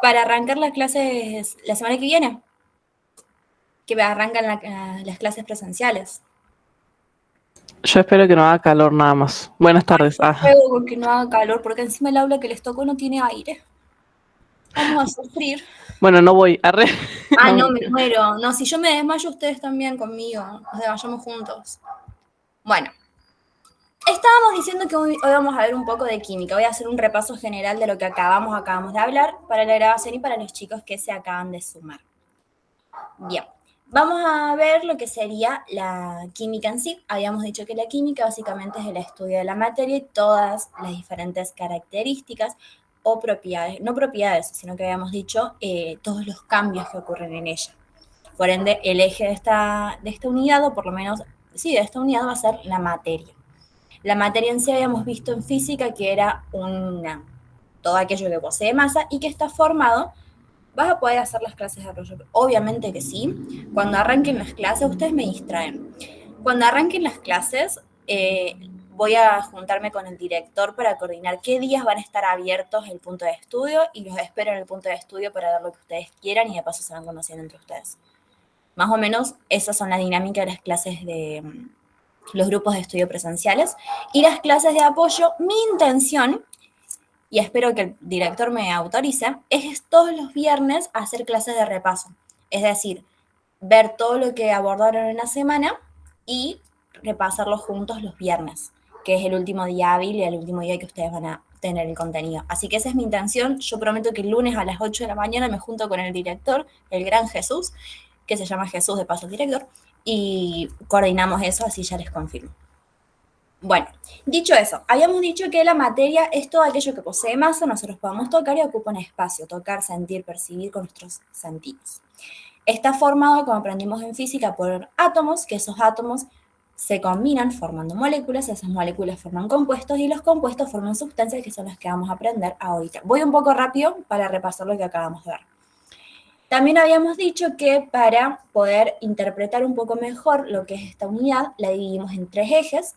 Para arrancar las clases la semana que viene, que arrancan las clases presenciales. Yo espero que no haga calor nada más. Buenas tardes. Ah. Luego que no haga calor, porque encima el aula que les tocó no tiene aire. Vamos a sufrir. Bueno, no voy. Arre. Ah, No, no, me mentira. muero. No, si yo me desmayo, ustedes también conmigo. Nos desmayamos juntos. Bueno, estábamos diciendo que hoy vamos a ver un poco de química. Voy a hacer un repaso general de lo que acabamos de hablar para la grabación y para los chicos que se acaban de sumar. Bien, vamos a ver lo que sería la química en sí. Habíamos dicho que la química básicamente es el estudio de la materia y todas las diferentes características o propiedades, no propiedades, sino que habíamos dicho todos los cambios que ocurren en ella. Por ende, el eje de esta unidad, o por lo menos, sí, de esta unidad va a ser la materia. La materia en sí habíamos visto en física que era todo aquello que posee masa y que está formado. ¿Vas a poder hacer las clases de rollo? Obviamente que sí. Cuando arranquen las clases, ustedes me distraen. Cuando arranquen las clases, voy a juntarme con el director para coordinar qué días van a estar abiertos el punto de estudio y los espero en el punto de estudio para ver lo que ustedes quieran y de paso se van conociendo entre ustedes. Más o menos esas son la dinámica de las clases de los grupos de estudio presenciales y las clases de apoyo. Mi intención, y espero que el director me autorice, es todos los viernes hacer clases de repaso. Es decir, ver todo lo que abordaron en la semana y repasarlo juntos los viernes, que es el último día hábil y el último día que ustedes van a tener el contenido. Así que esa es mi intención. Yo prometo que el lunes a las 8 de la mañana me junto con el director, el gran Jesús, que se llama Jesús de paso el director, y coordinamos eso, así ya les confirmo. Bueno, dicho eso, habíamos dicho que la materia es todo aquello que posee masa, nosotros podemos tocar y ocupa un espacio, tocar, sentir, percibir con nuestros sentidos. Está formado, como aprendimos en física, por átomos, que esos átomos se combinan formando moléculas, esas moléculas forman compuestos y los compuestos forman sustancias que son las que vamos a aprender ahorita. Voy un poco rápido para repasar lo que acabamos de ver. También habíamos dicho que para poder interpretar un poco mejor lo que es esta unidad, la dividimos en tres ejes: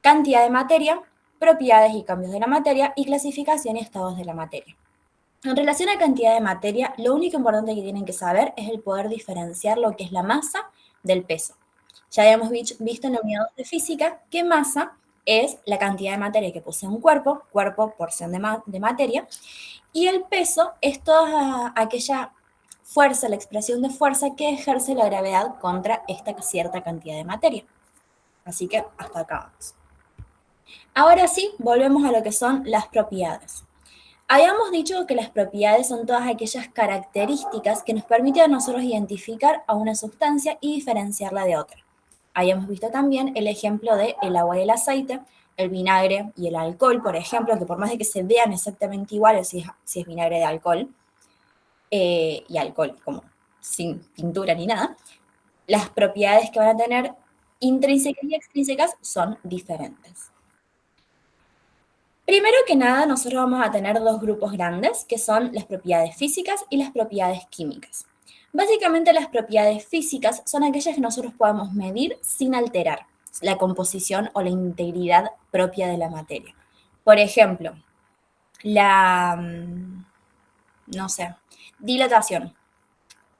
cantidad de materia, propiedades y cambios de la materia y clasificación y estados de la materia. En relación a cantidad de materia, lo único importante que tienen que saber es el poder diferenciar lo que es la masa del peso. Ya habíamos visto en la unidad de física que masa es la cantidad de materia que posee un cuerpo, porción de materia, y el peso es toda aquella fuerza, la expresión de fuerza que ejerce la gravedad contra esta cierta cantidad de materia. Así que hasta acá vamos. Ahora sí, volvemos a lo que son las propiedades. Habíamos dicho que las propiedades son todas aquellas características que nos permiten a nosotros identificar a una sustancia y diferenciarla de otra. Habíamos visto también el ejemplo de el agua y el aceite, el vinagre y el alcohol, por ejemplo, que por más de que se vean exactamente iguales, si es vinagre de alcohol y alcohol como sin pintura ni nada, las propiedades que van a tener intrínsecas y extrínsecas son diferentes. Primero que nada, nosotros vamos a tener dos grupos grandes, que son las propiedades físicas y las propiedades químicas. Básicamente, las propiedades físicas son aquellas que nosotros podemos medir sin alterar la composición o la integridad propia de la materia. Por ejemplo, la, no sé, dilatación.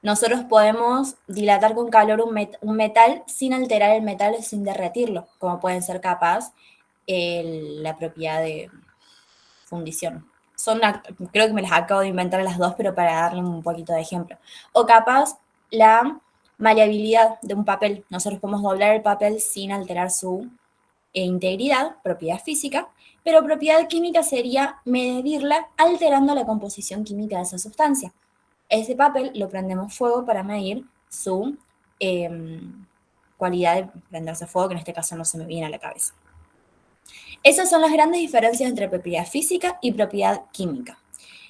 Nosotros podemos dilatar con calor un metal sin alterar el metal, sin derretirlo, como pueden ser capaz la propiedad de fundición. Creo que me las acabo de inventar las dos, pero para darle un poquito de ejemplo. O capaz la maleabilidad de un papel. Nosotros podemos doblar el papel sin alterar su integridad, propiedad física, pero propiedad química sería medirla alterando la composición química de esa sustancia. Ese papel lo prendemos fuego para medir su eh, cualidad de prenderse fuego, que en este caso no se me viene a la cabeza. Esas son las grandes diferencias entre propiedad física y propiedad química.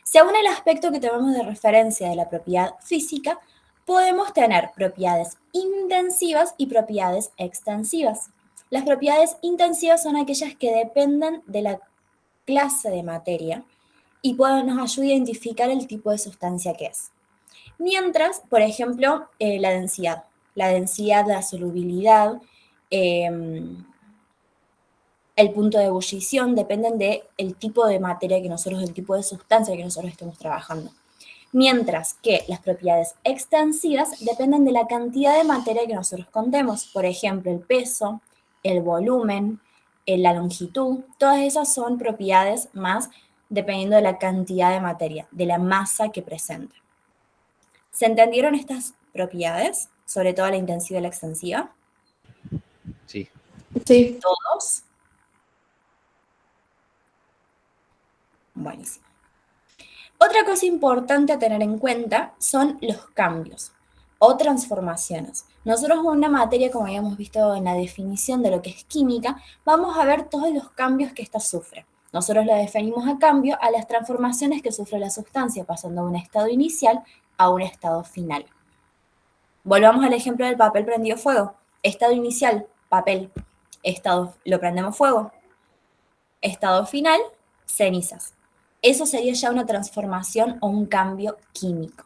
Según el aspecto que tenemos de referencia de la propiedad física, podemos tener propiedades intensivas y propiedades extensivas. Las propiedades intensivas son aquellas que dependen de la clase de materia y nos ayuda a identificar el tipo de sustancia que es. Mientras, por ejemplo, la densidad, la solubilidad, el punto de ebullición dependen del tipo de materia que nosotros, del tipo de sustancia que nosotros estemos trabajando. Mientras que las propiedades extensivas dependen de la cantidad de materia que nosotros contemos. Por ejemplo, el peso, el volumen, la longitud, todas esas son propiedades más dependiendo de la cantidad de materia, de la masa que presenta. ¿Se entendieron estas propiedades? Sobre todo la intensiva y la extensiva. Sí. Sí. ¿Todos? Buenísimo. Otra cosa importante a tener en cuenta son los cambios o transformaciones. Nosotros con una materia, como habíamos visto en la definición de lo que es química, vamos a ver todos los cambios que ésta sufre. Nosotros la definimos a cambio a las transformaciones que sufre la sustancia, pasando de un estado inicial a un estado final. Volvamos al ejemplo del papel prendido fuego. Estado inicial, papel. Lo prendemos fuego. Estado final, cenizas. Eso sería ya una transformación o un cambio químico.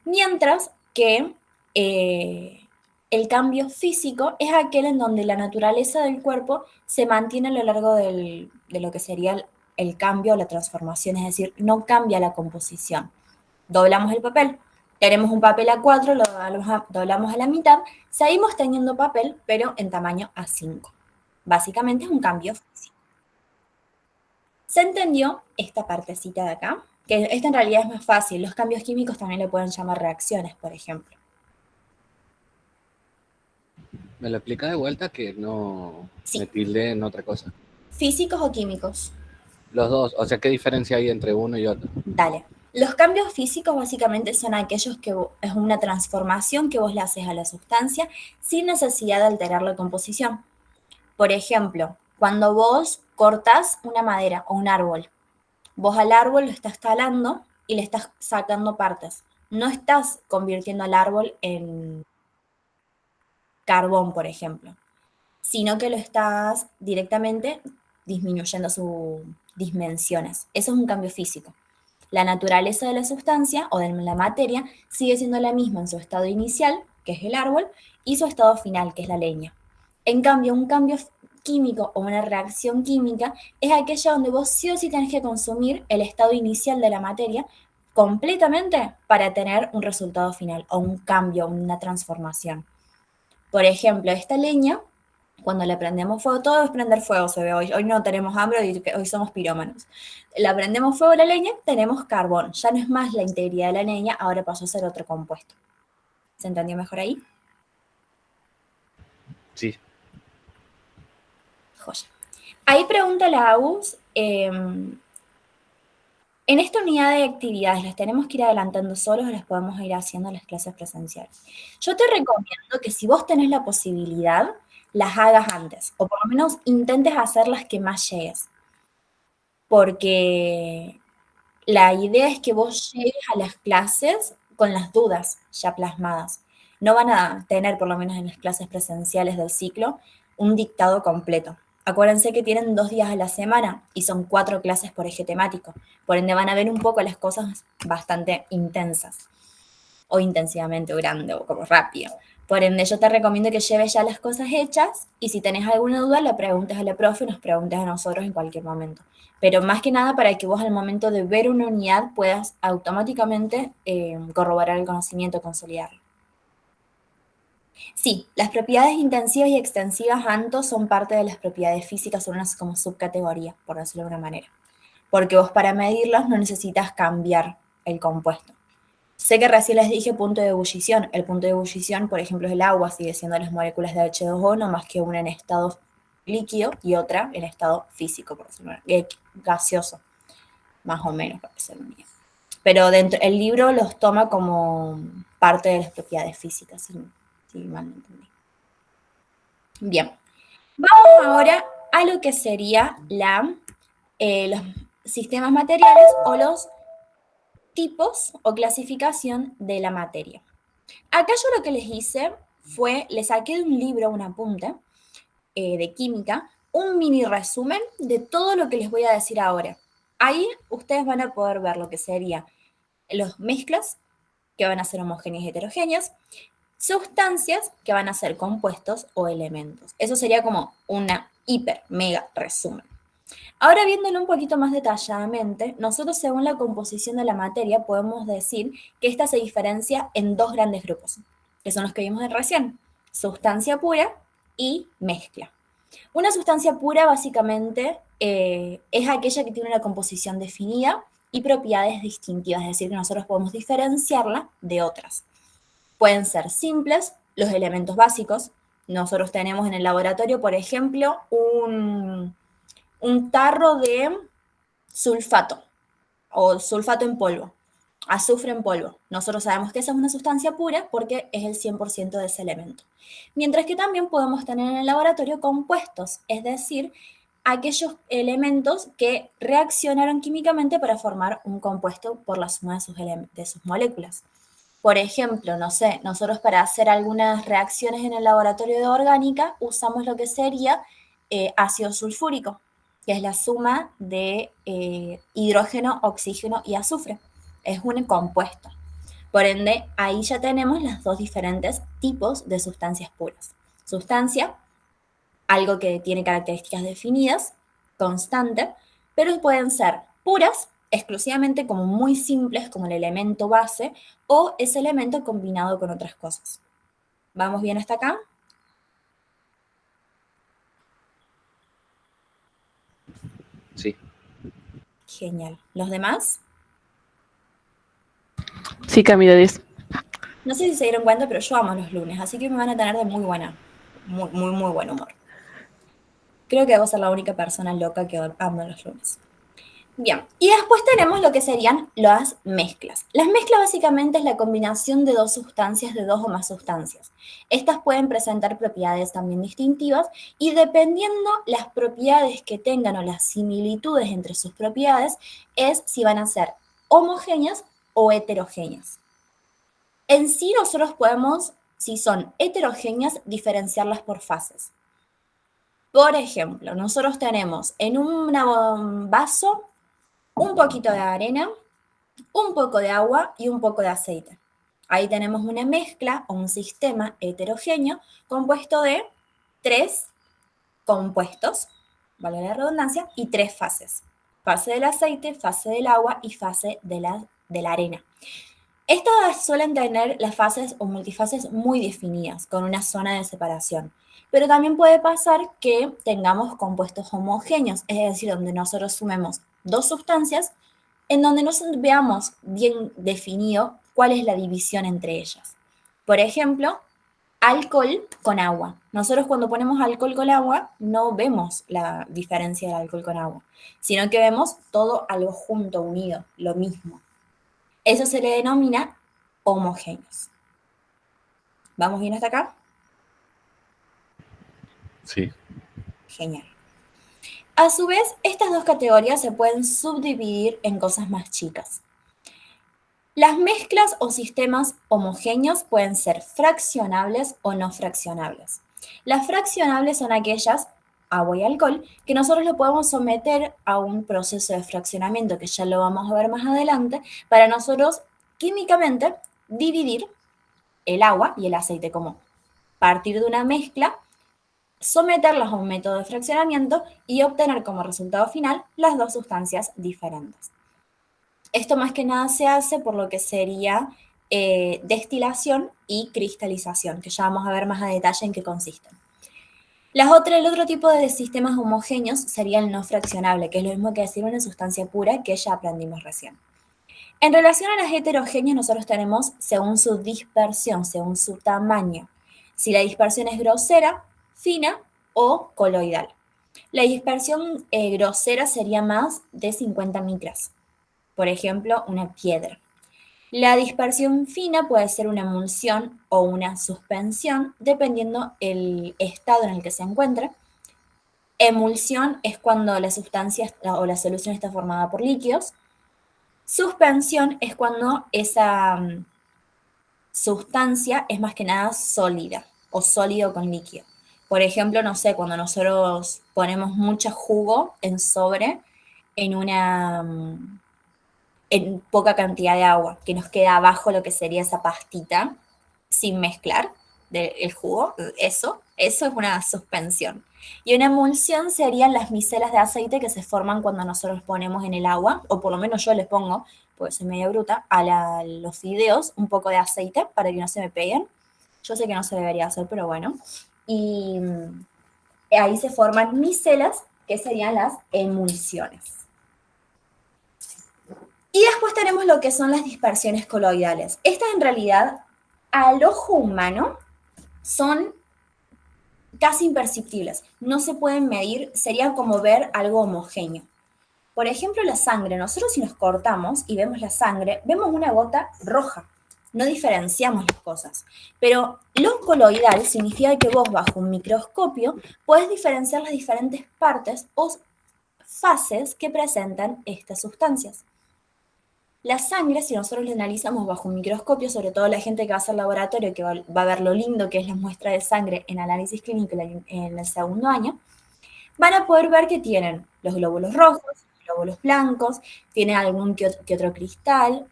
Mientras que el cambio físico es aquel en donde la naturaleza del cuerpo se mantiene a lo largo de lo que sería el cambio o la transformación, es decir, no cambia la composición. Doblamos el papel, tenemos un papel A4, lo doblamos a la mitad, seguimos teniendo papel, pero en tamaño A5. Básicamente es un cambio físico. ¿Se entendió esta partecita de acá? Que esta en realidad es más fácil. Los cambios químicos también le pueden llamar reacciones, por ejemplo. ¿Me lo explica de vuelta que no Sí. me tilde en otra cosa? ¿Físicos o químicos? Los dos, o sea, ¿qué diferencia hay entre uno y otro? Dale. Los cambios físicos básicamente son aquellos que es una transformación que vos le haces a la sustancia sin necesidad de alterar la composición. Por ejemplo, cuando vos cortás una madera o un árbol, vos al árbol lo estás talando y le estás sacando partes. No estás convirtiendo al árbol en carbón, por ejemplo, sino que lo estás directamente disminuyendo sus dimensiones. Eso es un cambio físico. La naturaleza de la sustancia o de la materia sigue siendo la misma en su estado inicial, que es el árbol, y su estado final, que es la leña. En cambio, un cambio químico o una reacción química es aquella donde vos sí o sí tenés que consumir el estado inicial de la materia completamente para tener un resultado final o un cambio, una transformación. Por ejemplo, esta leña, cuando le prendemos fuego, todo es prender fuego, se ve hoy. Hoy no tenemos hambre, hoy somos pirómanos. La prendemos fuego a la leña, tenemos carbón. Ya no es más la integridad de la leña, ahora pasó a ser otro compuesto. ¿Se entendió mejor ahí? Sí. Joya. Ahí pregunta la Agus, en esta unidad de actividades, ¿las tenemos que ir adelantando solos o las podemos ir haciendo en las clases presenciales? Yo te recomiendo que si vos tenés la posibilidad, las hagas antes, o por lo menos intentes hacer las que más llegues. Porque la idea es que vos llegues a las clases con las dudas ya plasmadas. No van a tener, por lo menos en las clases presenciales del ciclo, un dictado completo. Acuérdense que tienen 2 días a la semana y son 4 clases por eje temático. Por ende van a ver un poco las cosas bastante intensas o intensivamente grande o como rápido. Por ende yo te recomiendo que lleves ya las cosas hechas y si tenés alguna duda la preguntes a la profe o nos preguntes a nosotros en cualquier momento. Pero más que nada para que vos al momento de ver una unidad puedas automáticamente corroborar el conocimiento, consolidarlo. Sí, las propiedades intensivas y extensivas ANTO son parte de las propiedades físicas, son unas como subcategorías, por decirlo de alguna manera. Porque vos para medirlas no necesitas cambiar el compuesto. Sé que recién les dije punto de ebullición. El punto de ebullición, por ejemplo, es el agua, sigue siendo las moléculas de H2O, no más que una en estado líquido y otra en estado físico, por decirlo gaseoso, más o menos, para ser un día. Pero el libro los toma como parte de las propiedades físicas, si mal no entendí. Bien, vamos ahora a lo que sería los sistemas materiales o los tipos o clasificación de la materia. Acá yo lo que les hice fue, les saqué de un libro, un apunte de química, un mini resumen de todo lo que les voy a decir ahora. Ahí ustedes van a poder ver lo que serían las mezclas, que van a ser homogéneas y heterogéneas, sustancias, que van a ser compuestos o elementos. Eso sería como una hiper, mega resumen. Ahora viéndolo un poquito más detalladamente, nosotros según la composición de la materia podemos decir que esta se diferencia en dos grandes grupos, que son los que vimos recién, sustancia pura y mezcla. Una sustancia pura básicamente es aquella que tiene una composición definida y propiedades distintivas, es decir, que nosotros podemos diferenciarla de otras. Pueden ser simples, los elementos básicos. Nosotros tenemos en el laboratorio, por ejemplo, un tarro de sulfato o sulfato en polvo, azufre en polvo. Nosotros sabemos que esa es una sustancia pura porque es el 100% de ese elemento. Mientras que también podemos tener en el laboratorio compuestos, es decir, aquellos elementos que reaccionaron químicamente para formar un compuesto por la suma de sus moléculas. Por ejemplo, no sé, nosotros para hacer algunas reacciones en el laboratorio de orgánica usamos lo que sería ácido sulfúrico, que es la suma de hidrógeno, oxígeno y azufre. Es un compuesto. Por ende, ahí ya tenemos los dos diferentes tipos de sustancias puras. Sustancia, algo que tiene características definidas, constante, pero pueden ser puras, exclusivamente como muy simples, como el elemento base, o ese elemento combinado con otras cosas. ¿Vamos bien hasta acá? Sí. Genial. ¿Los demás? Sí, Camila, 10. No sé si se dieron cuenta, pero yo amo los lunes, así que me van a tener de muy buen humor. Creo que debo ser la única persona loca que ama los lunes. Bien, y después tenemos lo que serían las mezclas. Las mezclas básicamente es la combinación de dos sustancias, de dos o más sustancias. Estas pueden presentar propiedades también distintivas y dependiendo las propiedades que tengan o las similitudes entre sus propiedades, es si van a ser homogéneas o heterogéneas. En sí nosotros podemos, si son heterogéneas, diferenciarlas por fases. Por ejemplo, nosotros tenemos en un vaso un poquito de arena, un poco de agua y un poco de aceite. Ahí tenemos una mezcla o un sistema heterogéneo compuesto de 3 compuestos, vale la redundancia, y 3 fases. Fase del aceite, fase del agua y fase de la arena. Estas suelen tener las fases o multifases muy definidas, con una zona de separación. Pero también puede pasar que tengamos compuestos homogéneos, es decir, donde nosotros sumemos dos sustancias, en donde no veamos bien definido cuál es la división entre ellas. Por ejemplo, alcohol con agua. Nosotros cuando ponemos alcohol con agua no vemos la diferencia del alcohol con agua, sino que vemos todo algo junto, unido, lo mismo. Eso se le denomina homogéneos. ¿Vamos bien hasta acá? Sí. Genial. A su vez, estas dos categorías se pueden subdividir en cosas más chicas. Las mezclas o sistemas homogéneos pueden ser fraccionables o no fraccionables. Las fraccionables son aquellas, agua y alcohol, que nosotros lo podemos someter a un proceso de fraccionamiento, que ya lo vamos a ver más adelante, para nosotros químicamente dividir el agua y el aceite, como partir de una mezcla, someterlas a un método de fraccionamiento y obtener como resultado final las dos sustancias diferentes. Esto más que nada se hace por lo que sería destilación y cristalización, que ya vamos a ver más a detalle en qué consisten. El otro tipo de sistemas homogéneos sería el no fraccionable, que es lo mismo que decir una sustancia pura que ya aprendimos recién. En relación a las heterogéneas, nosotros tenemos según su dispersión, según su tamaño. Si la dispersión es grosera, fina o coloidal. La dispersión grosera sería más de 50 micras. Por ejemplo, una piedra. La dispersión fina puede ser una emulsión o una suspensión, dependiendo el estado en el que se encuentre. Emulsión es cuando la sustancia o la solución está formada por líquidos. Suspensión es cuando esa sustancia es más que nada sólida o sólido con líquido. Por ejemplo, no sé, cuando nosotros ponemos mucho jugo en sobre en poca cantidad de agua, que nos queda abajo lo que sería esa pastita sin mezclar del jugo, eso Eso es una suspensión. Y una emulsión serían las micelas de aceite que se forman cuando nosotros ponemos en el agua, o por lo menos yo les pongo, porque soy media bruta, los fideos un poco de aceite para que no se me peguen. Yo sé que no se debería hacer, pero bueno. Y ahí se forman micelas, que serían las emulsiones. Y después tenemos lo que son las dispersiones coloidales. Estas en realidad, al ojo humano, son casi imperceptibles. No se pueden medir, sería como ver algo homogéneo. Por ejemplo, la sangre. Nosotros si nos cortamos y vemos la sangre, vemos una gota roja. No diferenciamos las cosas. Pero lo coloidal significa que vos bajo un microscopio podés diferenciar las diferentes partes o fases que presentan estas sustancias. La sangre, si nosotros la analizamos bajo un microscopio, sobre todo la gente que va a hacer laboratorio, que va a ver lo lindo que es la muestra de sangre en análisis clínico en el segundo año, van a poder ver que tienen los glóbulos rojos, los glóbulos blancos, tienen algún que otro cristal,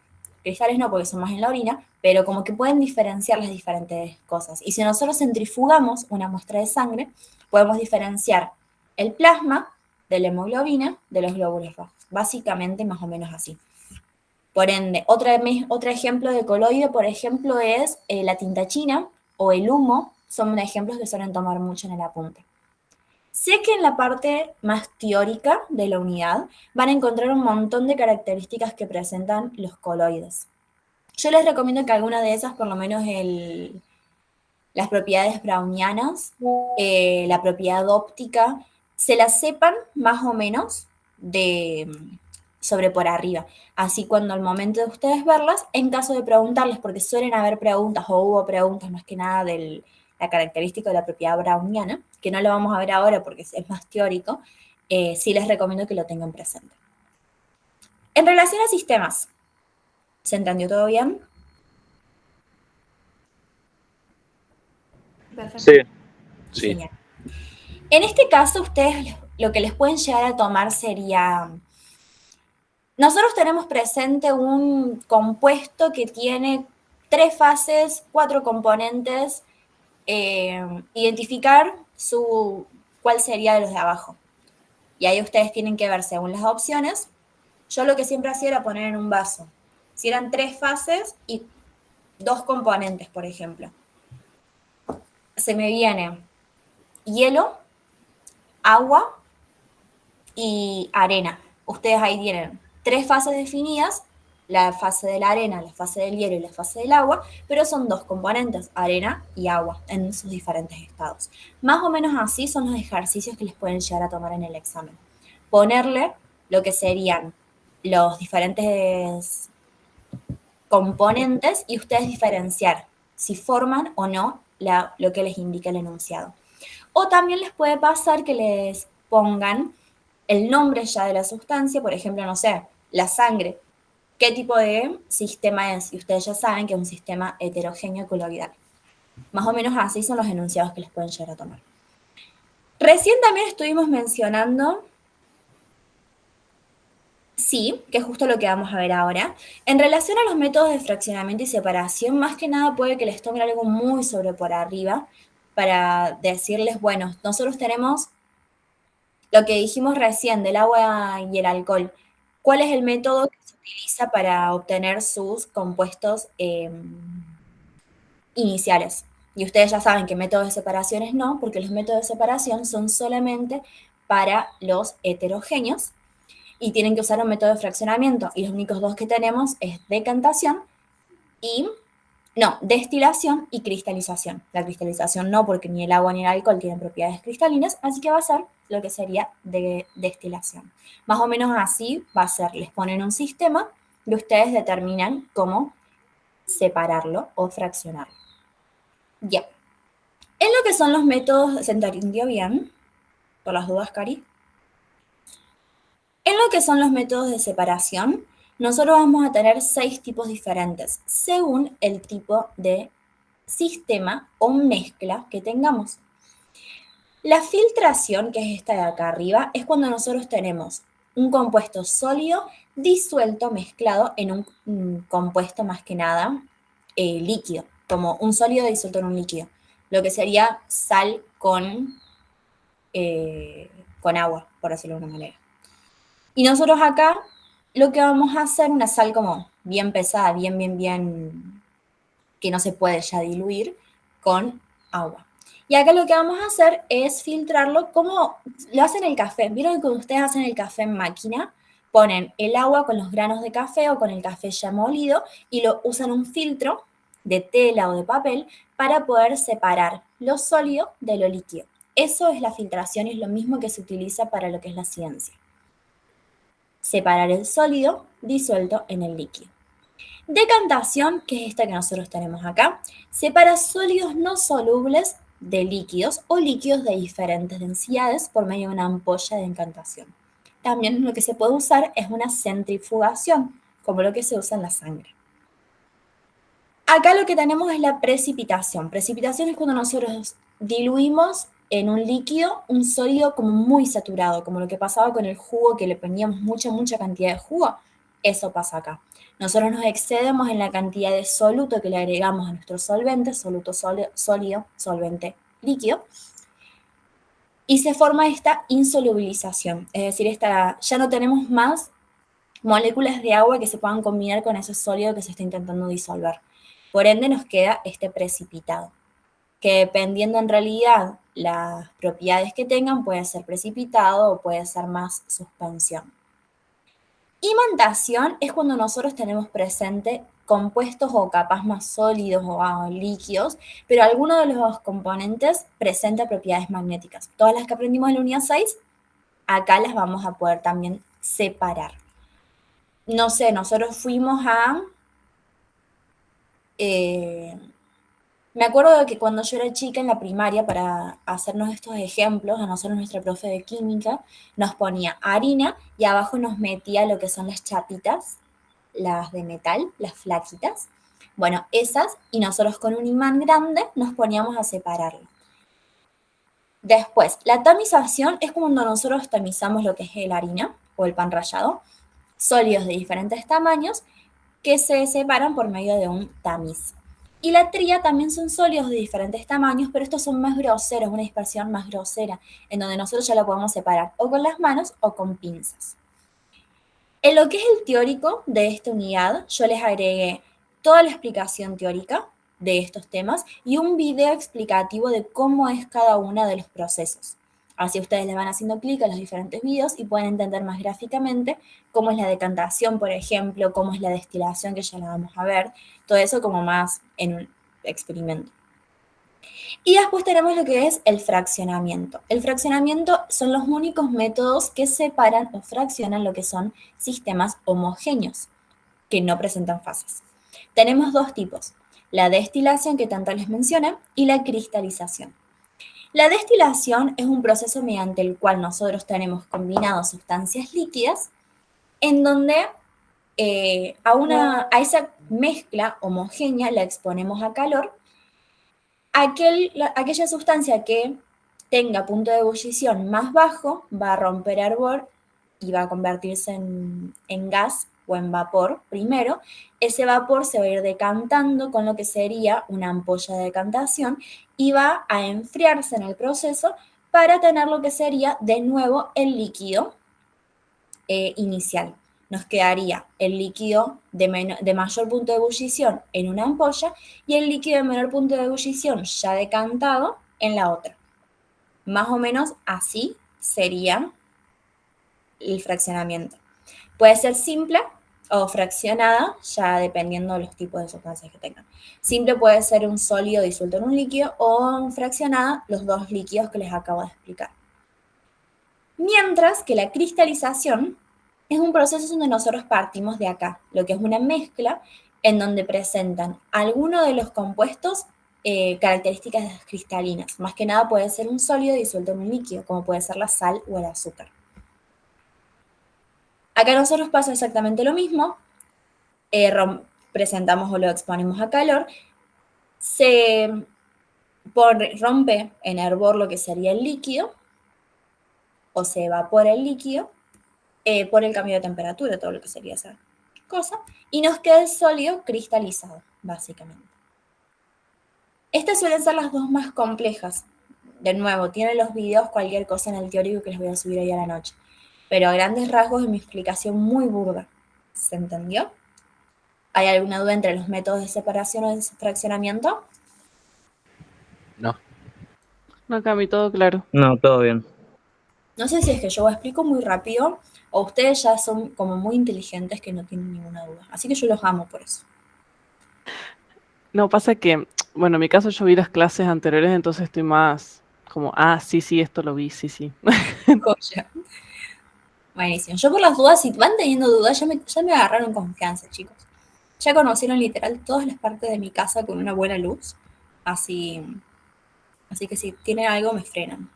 cristales no porque son más en la orina, pero como que pueden diferenciar las diferentes cosas. Y si nosotros centrifugamos una muestra de sangre, podemos diferenciar el plasma de la hemoglobina de los glóbulos rojos. Básicamente más o menos así. Por ende, otro ejemplo de coloide, por ejemplo, es la tinta china o el humo, son ejemplos que suelen tomar mucho en el apunte. Sé que en la parte más teórica de la unidad van a encontrar un montón de características que presentan los coloides. Yo les recomiendo que alguna de esas, por lo menos las propiedades brownianas, la propiedad óptica, se las sepan más o menos sobre por arriba. Así cuando al momento de ustedes verlas, en caso de preguntarles, porque suelen haber preguntas o hubo preguntas más que nada de la característica de la propiedad browniana, que no lo vamos a ver ahora porque es más teórico, sí les recomiendo que lo tengan presente. En relación a sistemas, ¿se entendió todo bien? Perfecto. Sí. Sí. Genial. En este caso, ustedes lo que les pueden llegar a tomar sería... Nosotros tenemos presente un compuesto que tiene 3 fases, 4 componentes, identificar cuál sería de los de abajo. Y ahí ustedes tienen que ver según las opciones. Yo lo que siempre hacía era poner en un vaso. Si eran 3 fases y 2 componentes, por ejemplo. Se me viene hielo, agua y arena. Ustedes ahí tienen 3 fases definidas, la fase de la arena, la fase del hielo y la fase del agua, pero son 2 componentes, arena y agua, en sus diferentes estados. Más o menos así son los ejercicios que les pueden llegar a tomar en el examen. Ponerle lo que serían los diferentes componentes y ustedes diferenciar si forman o no lo que les indica el enunciado. O también les puede pasar que les pongan el nombre ya de la sustancia, por ejemplo, no sé, la sangre, qué tipo de sistema es, y ustedes ya saben que es un sistema heterogéneo coloidal. Más o menos así son los enunciados que les pueden llegar a tomar. Recién también estuvimos mencionando, sí, que es justo lo que vamos a ver ahora, en relación a los métodos de fraccionamiento y separación, más que nada puede que les tome algo muy sobre por arriba para decirles, bueno, nosotros tenemos lo que dijimos recién del agua y el alcohol. ¿Cuál es el método que se utiliza para obtener sus compuestos iniciales? Y ustedes ya saben que métodos de separaciones no, porque los métodos de separación son solamente para los heterogéneos y tienen que usar un método de fraccionamiento. Y los únicos 2 que tenemos es decantación destilación y cristalización. La cristalización no, porque ni el agua ni el alcohol tienen propiedades cristalinas, así que va a ser lo que sería de destilación. Más o menos así va a ser. Les ponen un sistema y ustedes determinan cómo separarlo o fraccionarlo. Ya. En lo que son los métodos, ¿se entendió bien? Por las dudas, Cari. En lo que son los métodos de separación, nosotros vamos a tener 6 tipos diferentes, según el tipo de sistema o mezcla que tengamos. La filtración, que es esta de acá arriba, es cuando nosotros tenemos un compuesto sólido disuelto, mezclado en un compuesto más que nada líquido, como un sólido disuelto en un líquido, lo que sería sal con agua, por decirlo de alguna manera. Y nosotros acá lo que vamos a hacer, una sal como bien pesada, bien, que no se puede ya diluir, con agua. Y acá lo que vamos a hacer es filtrarlo como lo hacen el café. ¿Vieron que cuando ustedes hacen el café en máquina? Ponen el agua con los granos de café o con el café ya molido y lo usan un filtro de tela o de papel para poder separar lo sólido de lo líquido. Eso es la filtración y es lo mismo que se utiliza para lo que es la ciencia. Separar el sólido disuelto en el líquido. Decantación, que es esta que nosotros tenemos acá, separa sólidos no solubles de líquidos o líquidos de diferentes densidades por medio de una ampolla de decantación. También lo que se puede usar es una centrifugación, como lo que se usa en la sangre. Acá lo que tenemos es la precipitación. Precipitación es cuando nosotros diluimos en un líquido un sólido como muy saturado, como lo que pasaba con el jugo, que le poníamos mucha cantidad de jugo. Eso pasa acá. Nosotros nos excedemos en la cantidad de soluto que le agregamos a nuestro solvente, soluto sólido, solvente líquido, y se forma esta insolubilización. Es decir, ya no tenemos más moléculas de agua que se puedan combinar con ese sólido que se está intentando disolver. Por ende, nos queda este precipitado, que dependiendo en realidad las propiedades que tengan, puede ser precipitado o puede ser más suspensión. Imantación es cuando nosotros tenemos presente compuestos o capas más sólidos o líquidos, pero alguno de los componentes presenta propiedades magnéticas. Todas las que aprendimos en la unidad 6, acá las vamos a poder también separar. No sé, nosotros fuimos me acuerdo de que cuando yo era chica en la primaria, para hacernos estos ejemplos, a nosotros nuestra profe de química nos ponía harina y abajo nos metía lo que son las chapitas, las de metal, las flaquitas. Bueno, esas, y nosotros con un imán grande nos poníamos a separarlo. Después, la tamización es cuando nosotros tamizamos lo que es la harina o el pan rallado, sólidos de diferentes tamaños, que se separan por medio de un tamiz. Y la tría también son sólidos de diferentes tamaños, pero estos son más groseros, una dispersión más grosera, en donde nosotros ya lo podemos separar o con las manos o con pinzas. En lo que es el teórico de esta unidad, yo les agregué toda la explicación teórica de estos temas y un video explicativo de cómo es cada uno de los procesos. Así ustedes le van haciendo clic a los diferentes videos y pueden entender más gráficamente cómo es la decantación, por ejemplo, cómo es la destilación, que ya la vamos a ver, todo eso como más en un experimento. Y después tenemos lo que es el fraccionamiento. El fraccionamiento son los únicos métodos que separan o fraccionan lo que son sistemas homogéneos, que no presentan fases. Tenemos dos tipos, la destilación que tanto les mencioné y la cristalización. La destilación es un proceso mediante el cual nosotros tenemos combinados sustancias líquidas en donde a esa mezcla homogénea la exponemos a calor. Aquella sustancia que tenga punto de ebullición más bajo va a romper hervor y va a convertirse en gas o en vapor primero. Ese vapor se va a ir decantando con lo que sería una ampolla de decantación y va a enfriarse en el proceso para tener lo que sería de nuevo el líquido inicial. Nos quedaría el líquido de mayor punto de ebullición en una ampolla y el líquido de menor punto de ebullición ya decantado en la otra. Más o menos así sería el fraccionamiento. Puede ser simple o fraccionada, ya dependiendo de los tipos de sustancias que tengan. Simple puede ser un sólido disuelto en un líquido o fraccionada, los dos líquidos que les acabo de explicar. Mientras que la cristalización es un proceso donde nosotros partimos de acá, lo que es una mezcla en donde presentan algunos de los compuestos características cristalinas. Más que nada puede ser un sólido disuelto en un líquido, como puede ser la sal o el azúcar. Acá nosotros pasa exactamente lo mismo, presentamos o lo exponemos a calor, se rompe en hervor lo que sería el líquido, o se evapora el líquido, por el cambio de temperatura, todo lo que sería esa cosa, y nos queda el sólido cristalizado, básicamente. Estas suelen ser las dos más complejas de nuevo, tienen los videos, cualquier cosa en el teórico que les voy a subir hoy a la noche. Pero a grandes rasgos es mi explicación muy burda. ¿Se entendió? ¿Hay alguna duda entre los métodos de separación o de fraccionamiento? No, No, Cami, todo claro. No, todo bien. No sé si es que yo lo explico muy rápido o ustedes ya son como muy inteligentes que no tienen ninguna duda. Así que yo los amo por eso. No, pasa que, bueno, en mi caso yo vi las clases anteriores, entonces estoy más como, sí, esto lo vi, sí. Joya. Buenísimo. Yo por las dudas, si van teniendo dudas, ya me agarraron confianza, chicos. Ya conocieron literal todas las partes de mi casa con una buena luz. Así que si tienen algo me frenan.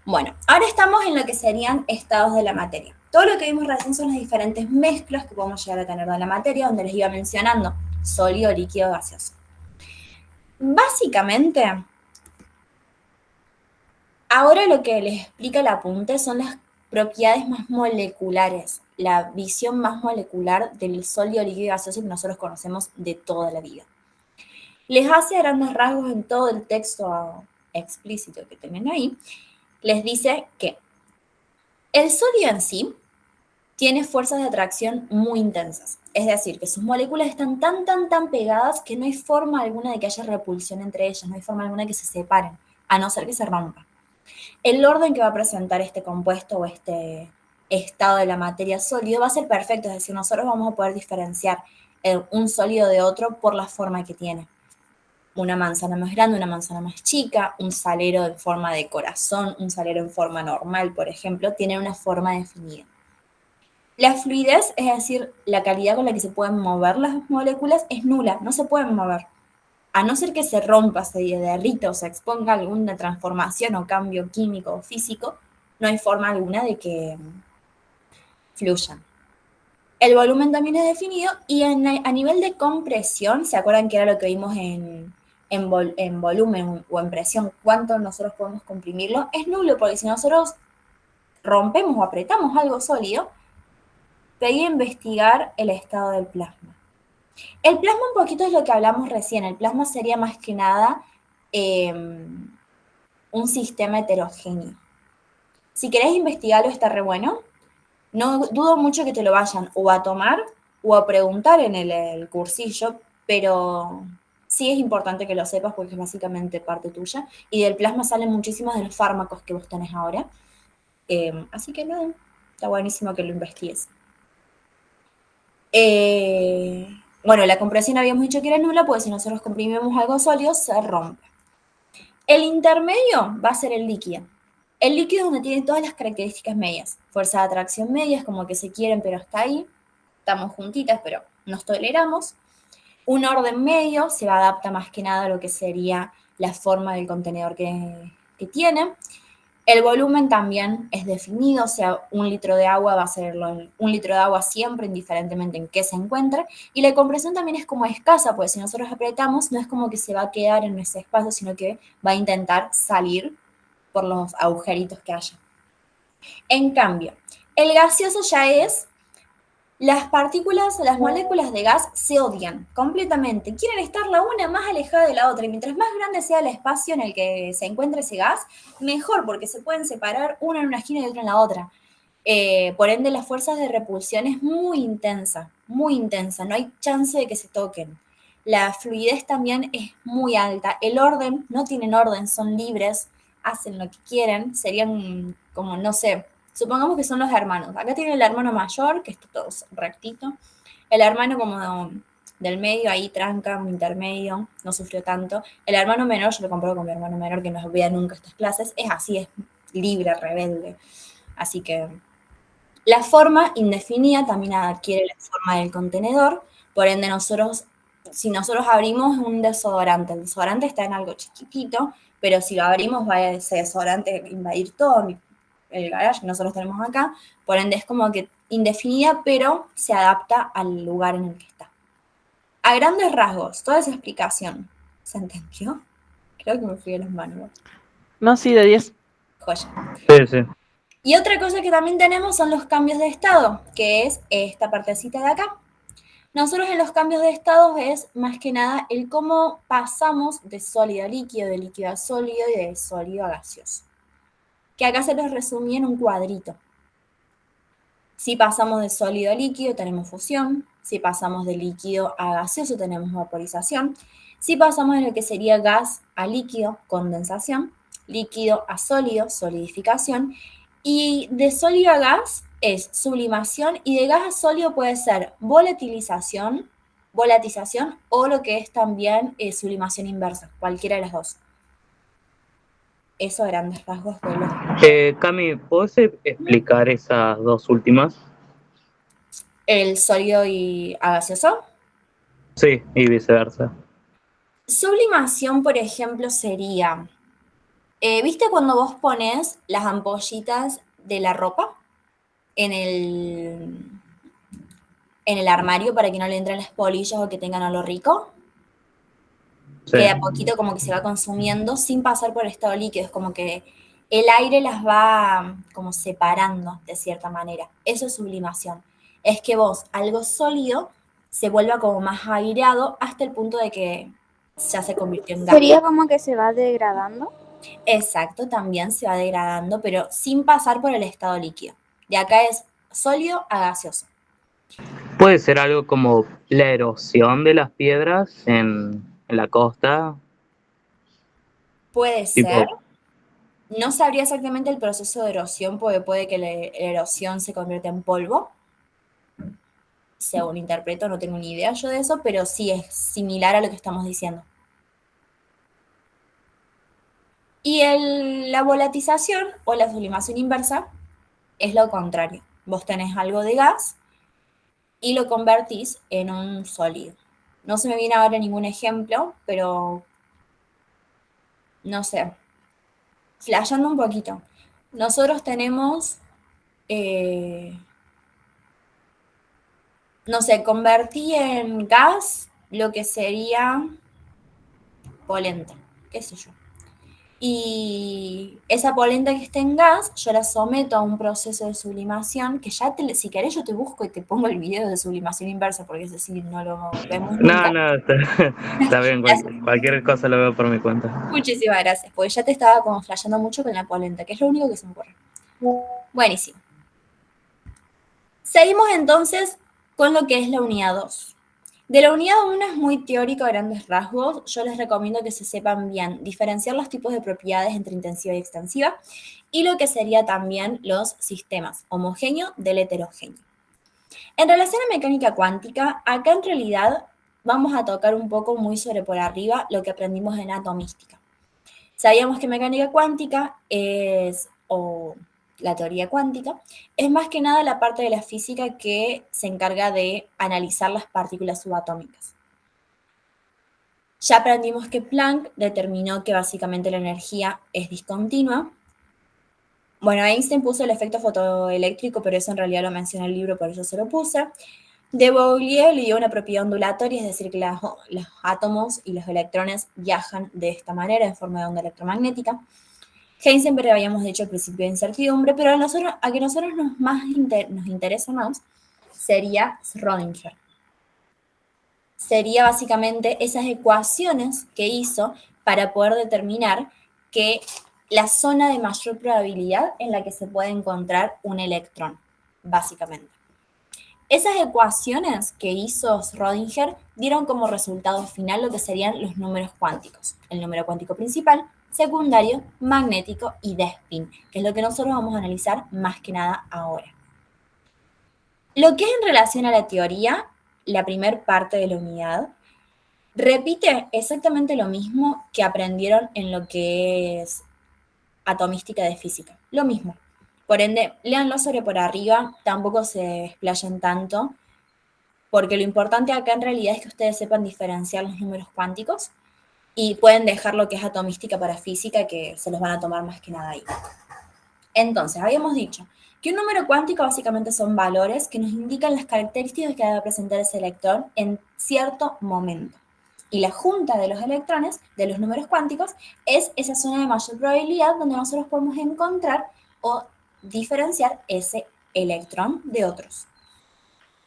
Bueno, ahora estamos en lo que serían estados de la materia. Todo lo que vimos recién son las diferentes mezclas que podemos llegar a tener de la materia, donde les iba mencionando sólido, líquido, gaseoso. Básicamente, ahora lo que les explica el apunte son las propiedades más moleculares, la visión más molecular del sólido, líquido y gaseoso que nosotros conocemos de toda la vida. Les hace a grandes rasgos en todo el texto explícito que tienen ahí, les dice que el sólido en sí tiene fuerzas de atracción muy intensas. Es decir, que sus moléculas están tan pegadas que no hay forma alguna de que haya repulsión entre ellas, no hay forma alguna de que se separen, a no ser que se rompan. El orden que va a presentar este compuesto o este estado de la materia sólido va a ser perfecto, es decir, nosotros vamos a poder diferenciar un sólido de otro por la forma que tiene. Una manzana más grande, una manzana más chica, un salero en forma de corazón, un salero en forma normal, por ejemplo, tienen una forma definida. La fluidez, es decir, la calidad con la que se pueden mover las moléculas, es nula, no se pueden mover. A no ser que se rompa, se derrita o se exponga a alguna transformación o cambio químico o físico, no hay forma alguna de que fluyan. El volumen también es definido y a nivel de compresión, ¿se acuerdan que era lo que vimos en volumen o en presión? ¿Cuánto nosotros podemos comprimirlo? Es nulo, porque si nosotros rompemos o apretamos algo sólido, pedí investigar el estado del plasma. El plasma un poquito es lo que hablamos recién. El plasma sería más que nada un sistema heterogéneo. Si querés investigarlo está re bueno. No dudo mucho que te lo vayan o a tomar o a preguntar en el cursillo, pero sí es importante que lo sepas porque es básicamente parte tuya. Y del plasma salen muchísimos de los fármacos que vos tenés ahora. Así que nada, está buenísimo que lo investigues. Bueno, la compresión habíamos dicho que era nula, porque si nosotros comprimimos algo sólido, se rompe. El intermedio va a ser el líquido. El líquido es donde tiene todas las características medias. Fuerza de atracción media, es como que se quieren, pero está ahí. Estamos juntitas, pero nos toleramos. Un orden medio se adapta más que nada a lo que sería la forma del contenedor que tiene. El volumen también es definido, o sea, 1 litro de agua va a ser 1 litro de agua siempre, indiferentemente en qué se encuentre. Y la compresión también es como escasa, porque si nosotros apretamos, no es como que se va a quedar en ese espacio, sino que va a intentar salir por los agujeritos que haya. En cambio, el gaseoso ya es, las partículas, las moléculas de gas se odian completamente. Quieren estar la una más alejada de la otra. Y mientras más grande sea el espacio en el que se encuentra ese gas, mejor, porque se pueden separar una en una esquina y otra en la otra. Por ende, las fuerzas de repulsión es muy intensa. No hay chance de que se toquen. La fluidez también es muy alta. El orden, no tienen orden, son libres, hacen lo que quieren. Serían como, no sé, supongamos que son los hermanos. Acá tiene el hermano mayor, que está todo rectito. El hermano como del medio, ahí tranca, un intermedio, no sufrió tanto. El hermano menor, yo lo comparo con mi hermano menor, que no vea nunca estas clases, es así, es libre, rebelde. Así que la forma indefinida también adquiere la forma del contenedor. Por ende, si nosotros abrimos un desodorante, el desodorante está en algo chiquitito, pero si lo abrimos va ese desodorante a invadir todo el garage que nosotros tenemos acá. Por ende, es como que indefinida, pero se adapta al lugar en el que está. A grandes rasgos, toda esa explicación, ¿se entendió? Creo que me fui de las manos. No, sí, de 10. Joya. Sí. Y otra cosa que también tenemos son los cambios de estado, que es esta partecita de acá. Nosotros en los cambios de estados es más que nada el cómo pasamos de sólido a líquido, de líquido a sólido y de sólido a gaseoso. Que acá se los resumí en un cuadrito. Si pasamos de sólido a líquido, tenemos fusión. Si pasamos de líquido a gaseoso, tenemos vaporización. Si pasamos de lo que sería gas a líquido, condensación. Líquido a sólido, solidificación. Y de sólido a gas es sublimación. Y de gas a sólido puede ser volatización o lo que es también sublimación inversa, cualquiera de las dos. Eso a grandes rasgos de los... Cami, ¿podés explicar esas dos últimas? El sólido y a gaseoso. Sí, y viceversa. Sublimación, por ejemplo, sería, ¿viste cuando vos pones las ampollitas de la ropa en el armario para que no le entren las polillas o que tengan olor rico? Sí. Que a poquito como que se va consumiendo sin pasar por el estado líquido, es como que el aire las va como separando de cierta manera. Eso es sublimación. Es que vos, algo sólido, se vuelva como más aireado hasta el punto de que ya se convirtió en gas. Sería como que se va degradando. Exacto, también se va degradando, pero sin pasar por el estado líquido. De acá es sólido a gaseoso. Puede ser algo como la erosión de las piedras en la costa. Puede Tipo, ser. No sabría exactamente el proceso de erosión, porque puede que la erosión se convierta en polvo. Según interpreto, no tengo ni idea yo de eso, pero sí es similar a lo que estamos diciendo. Y la volatización o la sublimación inversa es lo contrario. Vos tenés algo de gas y lo convertís en un sólido. No se me viene ahora ningún ejemplo, pero no sé. Flasheando un poquito. Nosotros tenemos, no sé, convertí en gas lo que sería polenta, qué sé yo. Y esa polenta que está en gas, yo la someto a un proceso de sublimación, que ya, si querés, yo te busco y te pongo el video de sublimación inversa, porque ese sí no lo vemos nunca. no, está bien, cualquier cosa lo veo por mi cuenta. Muchísimas gracias, porque ya te estaba como flasheando mucho con la polenta, que es lo único que se me ocurre. Buenísimo. Seguimos entonces con lo que es la unidad 2. De la unidad 1 es muy teórico a grandes rasgos. Yo les recomiendo que se sepan bien diferenciar los tipos de propiedades entre intensiva y extensiva y lo que sería también los sistemas homogéneo del heterogéneo. En relación a mecánica cuántica, acá en realidad vamos a tocar un poco muy sobre por arriba lo que aprendimos en atomística. Sabíamos que mecánica cuántica o la teoría cuántica, es más que nada la parte de la física que se encarga de analizar las partículas subatómicas. Ya aprendimos que Planck determinó que básicamente la energía es discontinua. Bueno, Einstein puso el efecto fotoeléctrico, pero eso en realidad lo menciona el libro, por eso se lo puse. De Broglie le dio una propiedad ondulatoria, es decir, que los átomos y los electrones viajan de esta manera, en forma de onda electromagnética. Heisenberg habíamos dicho al principio de incertidumbre, pero a que nosotros nos interesa más sería Schrödinger. Sería básicamente esas ecuaciones que hizo para poder determinar que la zona de mayor probabilidad en la que se puede encontrar un electrón, básicamente. Esas ecuaciones que hizo Schrödinger dieron como resultado final lo que serían los números cuánticos. El número cuántico principal, secundario, magnético y de spin, que es lo que nosotros vamos a analizar más que nada ahora. Lo que es en relación a la teoría, la primera parte de la unidad, repite exactamente lo mismo que aprendieron en lo que es atomística de física. Lo mismo. Por ende, léanlo sobre por arriba, tampoco se explayen tanto, porque lo importante acá en realidad es que ustedes sepan diferenciar los números cuánticos y pueden dejar lo que es atomística para física, que se los van a tomar más que nada ahí. Entonces, habíamos dicho que un número cuántico básicamente son valores que nos indican las características que debe presentar ese electrón en cierto momento. Y la junta de los electrones, de los números cuánticos, es esa zona de mayor probabilidad donde nosotros podemos encontrar o diferenciar ese electrón de otros.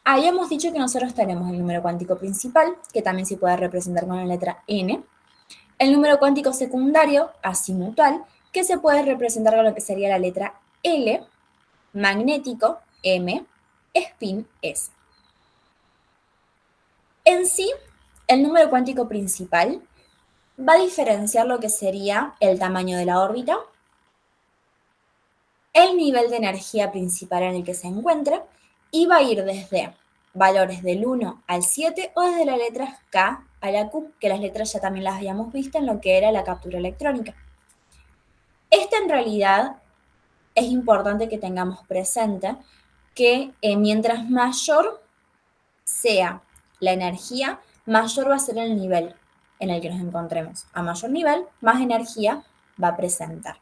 Habíamos dicho que nosotros tenemos el número cuántico principal, que también se puede representar con la letra n, el número cuántico secundario, azimutal, que se puede representar con lo que sería la letra L, magnético, M, spin, S. En sí, el número cuántico principal va a diferenciar lo que sería el tamaño de la órbita, el nivel de energía principal en el que se encuentra, y va a ir desde valores del 1 al 7 o desde las letras K a la Q, que las letras ya también las habíamos visto en lo que era la captura electrónica. Esta en realidad es importante que tengamos presente que mientras mayor sea la energía, mayor va a ser el nivel en el que nos encontremos. A mayor nivel, más energía va a presentar.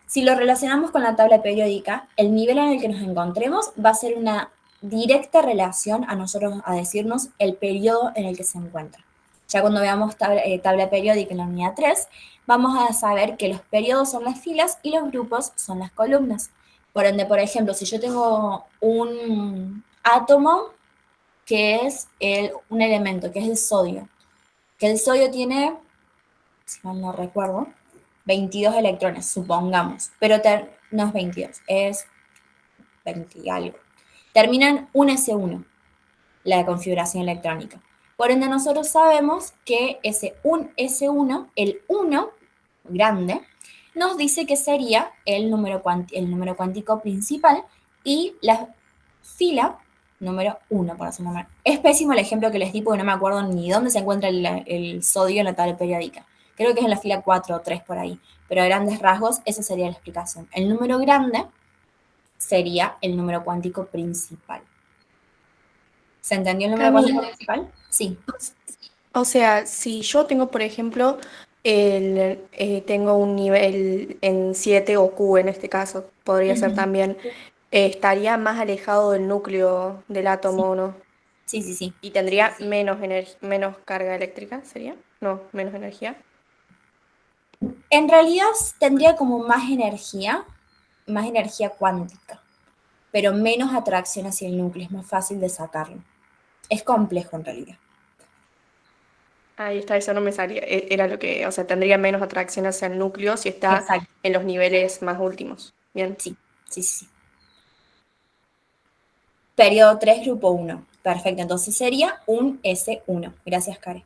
Si lo relacionamos con la tabla periódica, el nivel en el que nos encontremos va a ser una directa relación a nosotros, a decirnos el periodo en el que se encuentra. Ya cuando veamos tabla periódica en la unidad 3, vamos a saber que los periodos son las filas y los grupos son las columnas. Por ende, por ejemplo, si yo tengo un átomo que es un elemento, que es el sodio, que el sodio tiene, si mal no recuerdo, 22 electrones, supongamos, pero no es 22, es 20 y algo. Termina en un S1, la configuración electrónica. Por ende, nosotros sabemos que ese un S1, el 1 grande, nos dice que sería el número cuántico principal y la fila número 1, por así nombrar. Es pésimo el ejemplo que les di porque no me acuerdo ni dónde se encuentra el sodio en la tabla periódica. Creo que es en la fila 4 o 3 por ahí, pero a grandes rasgos esa sería la explicación. El número grande sería el número cuántico principal. ¿Se entendió el número cuántico principal? Sí. O sea, si yo tengo, por ejemplo, tengo un nivel en 7 o Q en este caso, podría ser también, estaría más alejado del núcleo del átomo, ¿no? Sí. Y tendría menos carga eléctrica, ¿sería? No, menos energía. En realidad tendría como más energía cuántica, pero menos atracción hacia el núcleo, es más fácil de sacarlo. Es complejo en realidad. Ahí está, eso no me salía. Era lo que, o sea, tendría menos atracción hacia el núcleo si está Exacto. en los niveles más últimos. Bien. Sí. Periodo 3, grupo 1. Perfecto, entonces sería un S1. Gracias, Karen.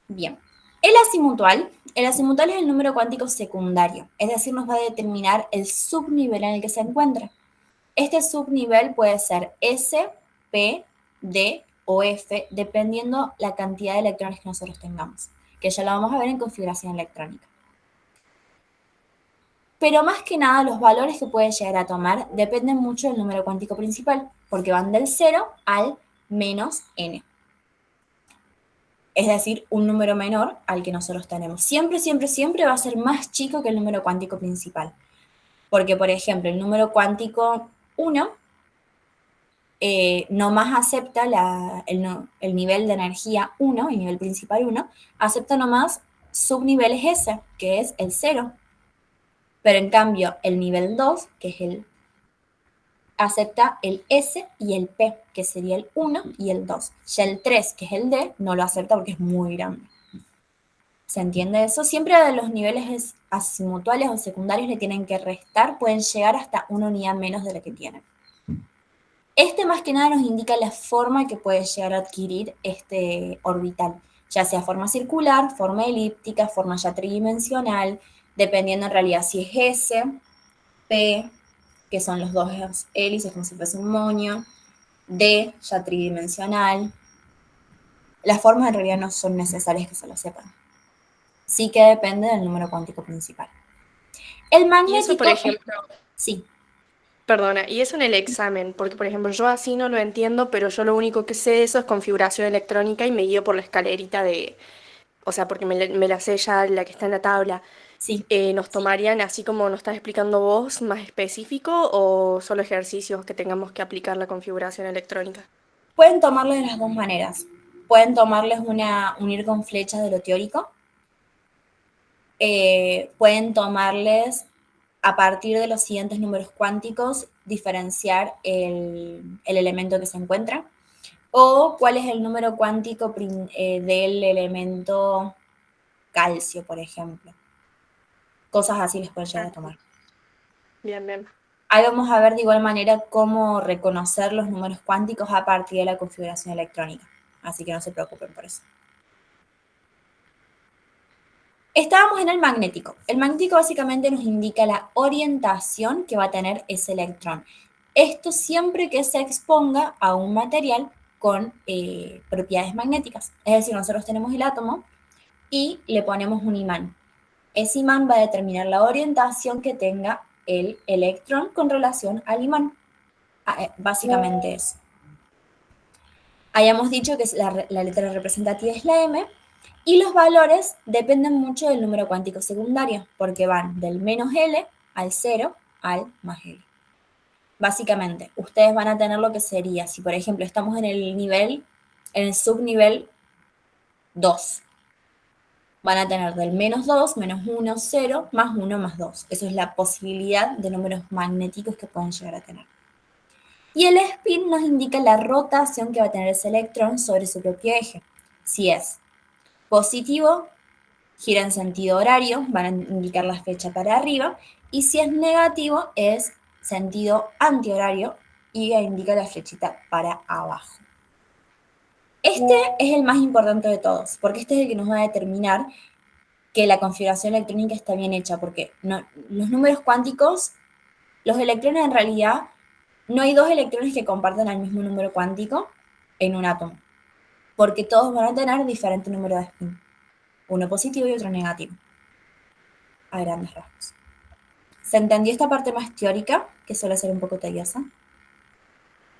Bien. El azimutal es el número cuántico secundario, es decir, nos va a determinar el subnivel en el que se encuentra. Este subnivel puede ser S, P, D o F, dependiendo la cantidad de electrones que nosotros tengamos, que ya lo vamos a ver en configuración electrónica. Pero más que nada, los valores que puede llegar a tomar dependen mucho del número cuántico principal, porque van del 0 al menos n. Es decir, un número menor al que nosotros tenemos. Siempre va a ser más chico que el número cuántico principal. Porque, por ejemplo, el número cuántico 1 no más acepta el nivel de energía 1, el nivel principal 1, acepta nomás subniveles S, que es el 0. Pero en cambio, el nivel 2, que es acepta el S y el P, que sería el 1 y el 2. Ya el 3, que es el D, no lo acepta porque es muy grande. ¿Se entiende eso? Siempre de los niveles azimutuales o secundarios le tienen que restar, pueden llegar hasta una unidad menos de la que tienen. Este más que nada nos indica la forma que puede llegar a adquirir este orbital, ya sea forma circular, forma elíptica, forma ya tridimensional, dependiendo en realidad si es S, P, que son los dos hélices como si fuese un moño, D, ya tridimensional. Las formas en realidad no son necesarias que se lo sepan. Sí que depende del número cuántico principal. El magnético... Y eso, por ejemplo... Sí. Perdona, y eso en el examen, porque por ejemplo yo así no lo entiendo, pero yo lo único que sé de eso es configuración electrónica y me guío por la escalerita o sea, porque me la sé ya la que está en la tabla. Sí. ¿Nos tomarían así como nos estás explicando vos, más específico, o solo ejercicios que tengamos que aplicar la configuración electrónica? Pueden tomarlo de las dos maneras. Pueden tomarles unir con flechas de lo teórico. Pueden tomarles a partir de los siguientes números cuánticos diferenciar el elemento que se encuentra, o cuál es el número cuántico del elemento calcio, por ejemplo. Cosas así les pueden llegar a tomar. Bien, bien. Ahí vamos a ver de igual manera cómo reconocer los números cuánticos a partir de la configuración electrónica. Así que no se preocupen por eso. Estábamos en el magnético. El magnético básicamente nos indica la orientación que va a tener ese electrón. Esto siempre que se exponga a un material con propiedades magnéticas. Es decir, nosotros tenemos el átomo y le ponemos un imán. Ese imán va a determinar la orientación que tenga el electrón con relación al imán. Básicamente eso. Hayamos dicho que la letra representativa es la M, y los valores dependen mucho del número cuántico secundario, porque van del menos L al 0 al más L. Básicamente, ustedes van a tener lo que sería, si por ejemplo estamos en el subnivel 2, van a tener del menos 2, menos 1, 0, más 1, más 2. Eso es la posibilidad de números magnéticos que pueden llegar a tener. Y el spin nos indica la rotación que va a tener ese electrón sobre su propio eje. Si es positivo, gira en sentido horario, van a indicar la fecha para arriba, y si es negativo, es sentido antihorario y indica la flechita para abajo. Este es el más importante de todos, porque este es el que nos va a determinar que la configuración electrónica está bien hecha, porque los números cuánticos, los electrones en realidad, no hay dos electrones que compartan el mismo número cuántico en un átomo, porque todos van a tener diferente número de spin, uno positivo y otro negativo, a grandes rasgos. ¿Se entendió esta parte más teórica, que suele ser un poco tediosa?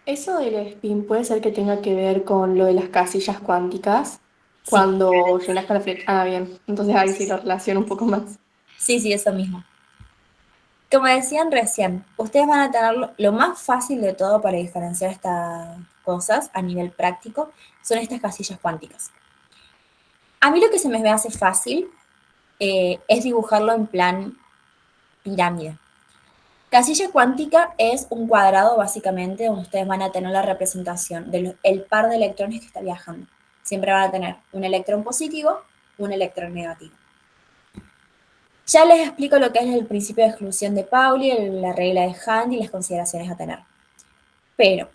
Eso del spin puede ser que tenga que ver con lo de las casillas cuánticas, Sí. cuando llenas con la flecha. Ah, bien. Entonces ahí sí lo relaciono un poco más. Sí, eso mismo. Como decían recién, ustedes van a tener lo más fácil de todo para diferenciar estas cosas a nivel práctico, son estas casillas cuánticas. A mí lo que se me hace fácil es dibujarlo en plan pirámide. Casilla cuántica es un cuadrado básicamente donde ustedes van a tener la representación del par de electrones que está viajando. Siempre van a tener un electrón positivo, un electrón negativo. Ya les explico lo que es el principio de exclusión de Pauli, la regla de Hand y las consideraciones a tener. Pero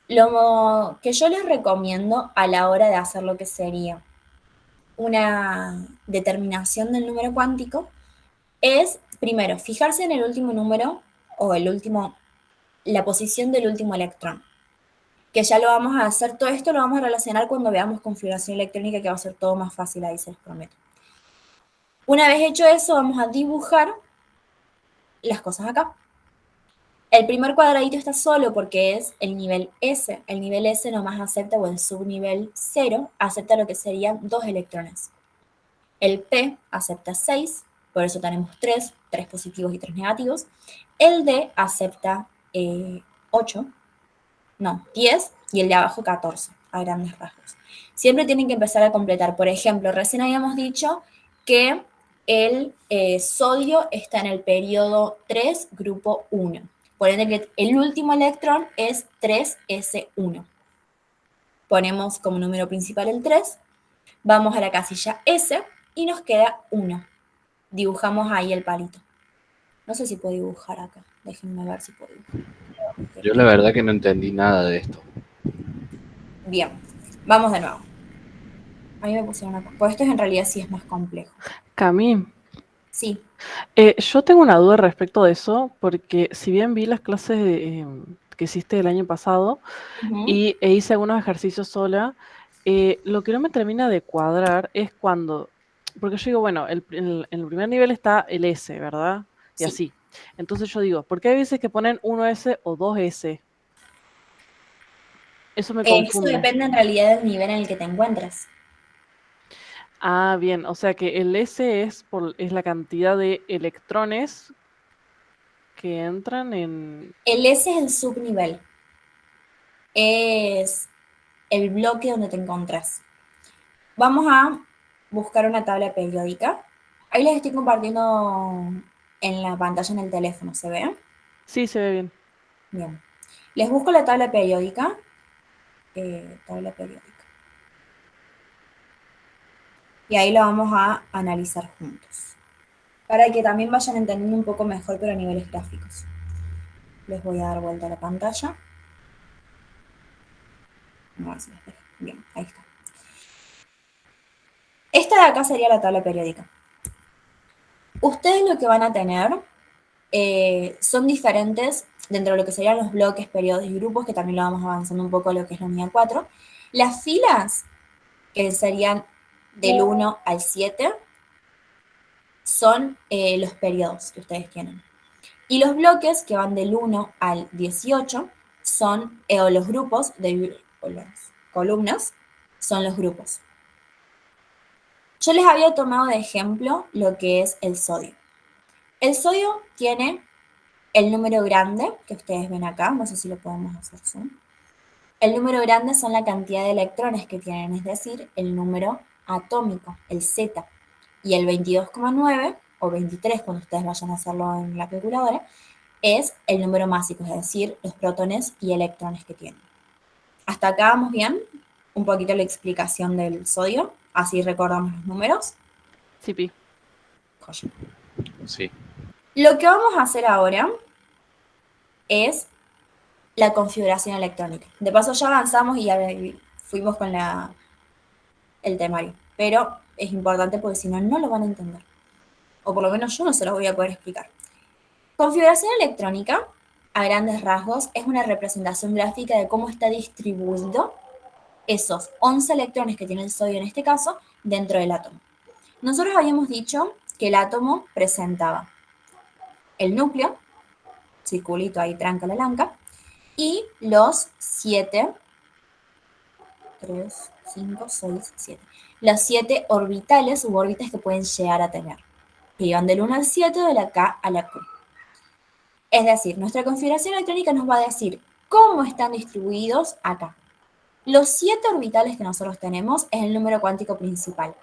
lo que yo les recomiendo a la hora de hacer lo que sería una determinación del número cuántico es, primero, fijarse en el último número o la posición del último electrón. Que ya lo vamos a hacer, todo esto lo vamos a relacionar cuando veamos configuración electrónica, que va a ser todo más fácil, ahí se los prometo. Una vez hecho eso, vamos a dibujar las cosas acá. El primer cuadradito está solo porque es el nivel S. El nivel S nomás acepta, o el subnivel 0, acepta lo que serían 2 electrones. El P acepta 6, por eso tenemos 3 positivos y 3 negativos. El D acepta 10, y el de abajo 14, a grandes rasgos. Siempre tienen que empezar a completar. Por ejemplo, recién habíamos dicho que el sodio está en el periodo 3, grupo 1. Por ende, el último electrón es 3s1. Ponemos como número principal el 3, vamos a la casilla S y nos queda 1. Dibujamos ahí el palito. No sé si puedo dibujar acá. Déjenme ver si puedo dibujar. Yo la verdad que no entendí nada de esto. Bien, vamos de nuevo. A mí me pusieron acá. Pues esto en realidad sí es más complejo. Cami, Sí. yo tengo una duda respecto de eso, porque si bien vi las clases que hiciste el año pasado e hice algunos ejercicios sola, lo que no me termina de cuadrar es cuando, porque yo digo, bueno, en el primer nivel está el S, ¿verdad? Y Sí. así. Entonces yo digo, ¿por qué hay veces que ponen 1S o 2S? Eso me Eso confunde. depende en realidad del nivel en el que te encuentras. Ah, bien, o sea que el S es la cantidad de electrones que entran en... El S es el subnivel. Es el bloque donde te encuentras. Vamos a buscar una tabla periódica. Ahí les estoy compartiendo en la pantalla en el teléfono, ¿se ve? Sí, se ve bien. Bien. Les busco la tabla periódica. Tabla periódica. Y ahí lo vamos a analizar juntos. Para que también vayan entendiendo un poco mejor, pero a niveles gráficos. Les voy a dar vuelta a la pantalla. A ver si les deja. Bien, ahí está. Esta de acá sería la tabla periódica. Ustedes lo que van a tener son diferentes dentro de lo que serían los bloques, periodos y grupos, que también lo vamos avanzando un poco a lo que es la unidad 4. Las filas, que serían del 1 al 7, son los periodos que ustedes tienen. Y los bloques, que van del 1 al 18, son, o los grupos, o las columnas, son los grupos. Yo les había tomado de ejemplo lo que es el sodio. El sodio tiene el número grande, que ustedes ven acá, no sé si lo podemos hacer zoom. El número grande son la cantidad de electrones que tienen, es decir, el número atómico, el Z. Y el 22,9 o 23, cuando ustedes vayan a hacerlo en la calculadora, es el número másico, es decir, los protones y electrones que tienen. ¿Hasta acá vamos bien? Un poquito la explicación del sodio, así recordamos los números. Sí, Pi. Sí. Lo que vamos a hacer ahora es la configuración electrónica. De paso ya avanzamos y ya fuimos con el temario, pero es importante porque si no, no lo van a entender. O por lo menos yo no se los voy a poder explicar. Configuración electrónica, a grandes rasgos, es una representación gráfica de cómo está distribuido esos 11 electrones que tiene el sodio en este caso dentro del átomo. Nosotros habíamos dicho que el átomo presentaba el núcleo, circulito ahí, tranca la blanca, y los 7, 3, 5, 6, 7. Las 7 orbitales u órbitas que pueden llegar a tener, que van del 1 al 7, de la K a la Q. Es decir, nuestra configuración electrónica nos va a decir cómo están distribuidos acá. Los 7 orbitales que nosotros tenemos es el número cuántico principal.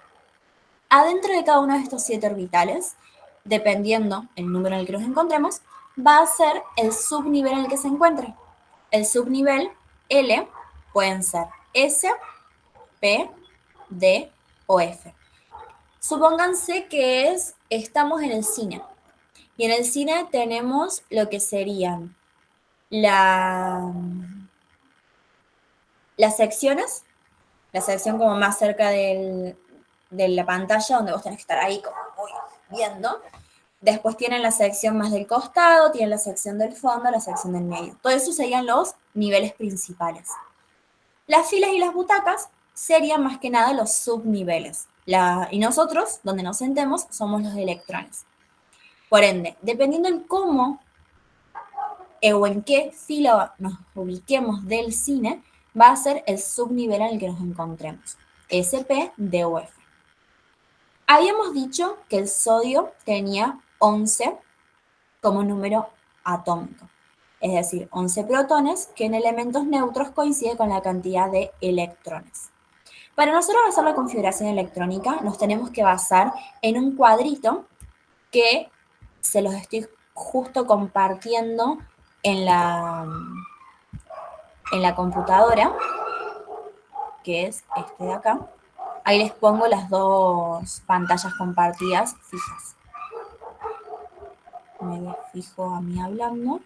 Adentro de cada uno de estos 7 orbitales, dependiendo el número en el que nos encontremos, va a ser el subnivel en el que se encuentre. El subnivel L pueden ser S, P, D o F. Supónganse que estamos en el cine. Y en el cine tenemos lo que serían las secciones, la sección como más cerca de la pantalla, donde vos tenés que estar ahí como viendo. Después tienen la sección más del costado, tienen la sección del fondo, la sección del medio. Todo eso serían los niveles principales. Las filas y las butacas serían más que nada los subniveles. Y nosotros, donde nos sentemos, somos los electrones. Por ende, dependiendo en cómo o en qué fila nos ubiquemos del cine, va a ser el subnivel en el que nos encontremos. SP, D o F. Habíamos dicho que el sodio tenía 11 como número atómico, es decir, 11 protones, que en elementos neutros coincide con la cantidad de electrones. Para nosotros hacer la configuración electrónica, nos tenemos que basar en un cuadrito que se los estoy justo compartiendo en la computadora, que es este de acá. Ahí les pongo las dos pantallas compartidas fijas. Me fijo a mí hablando.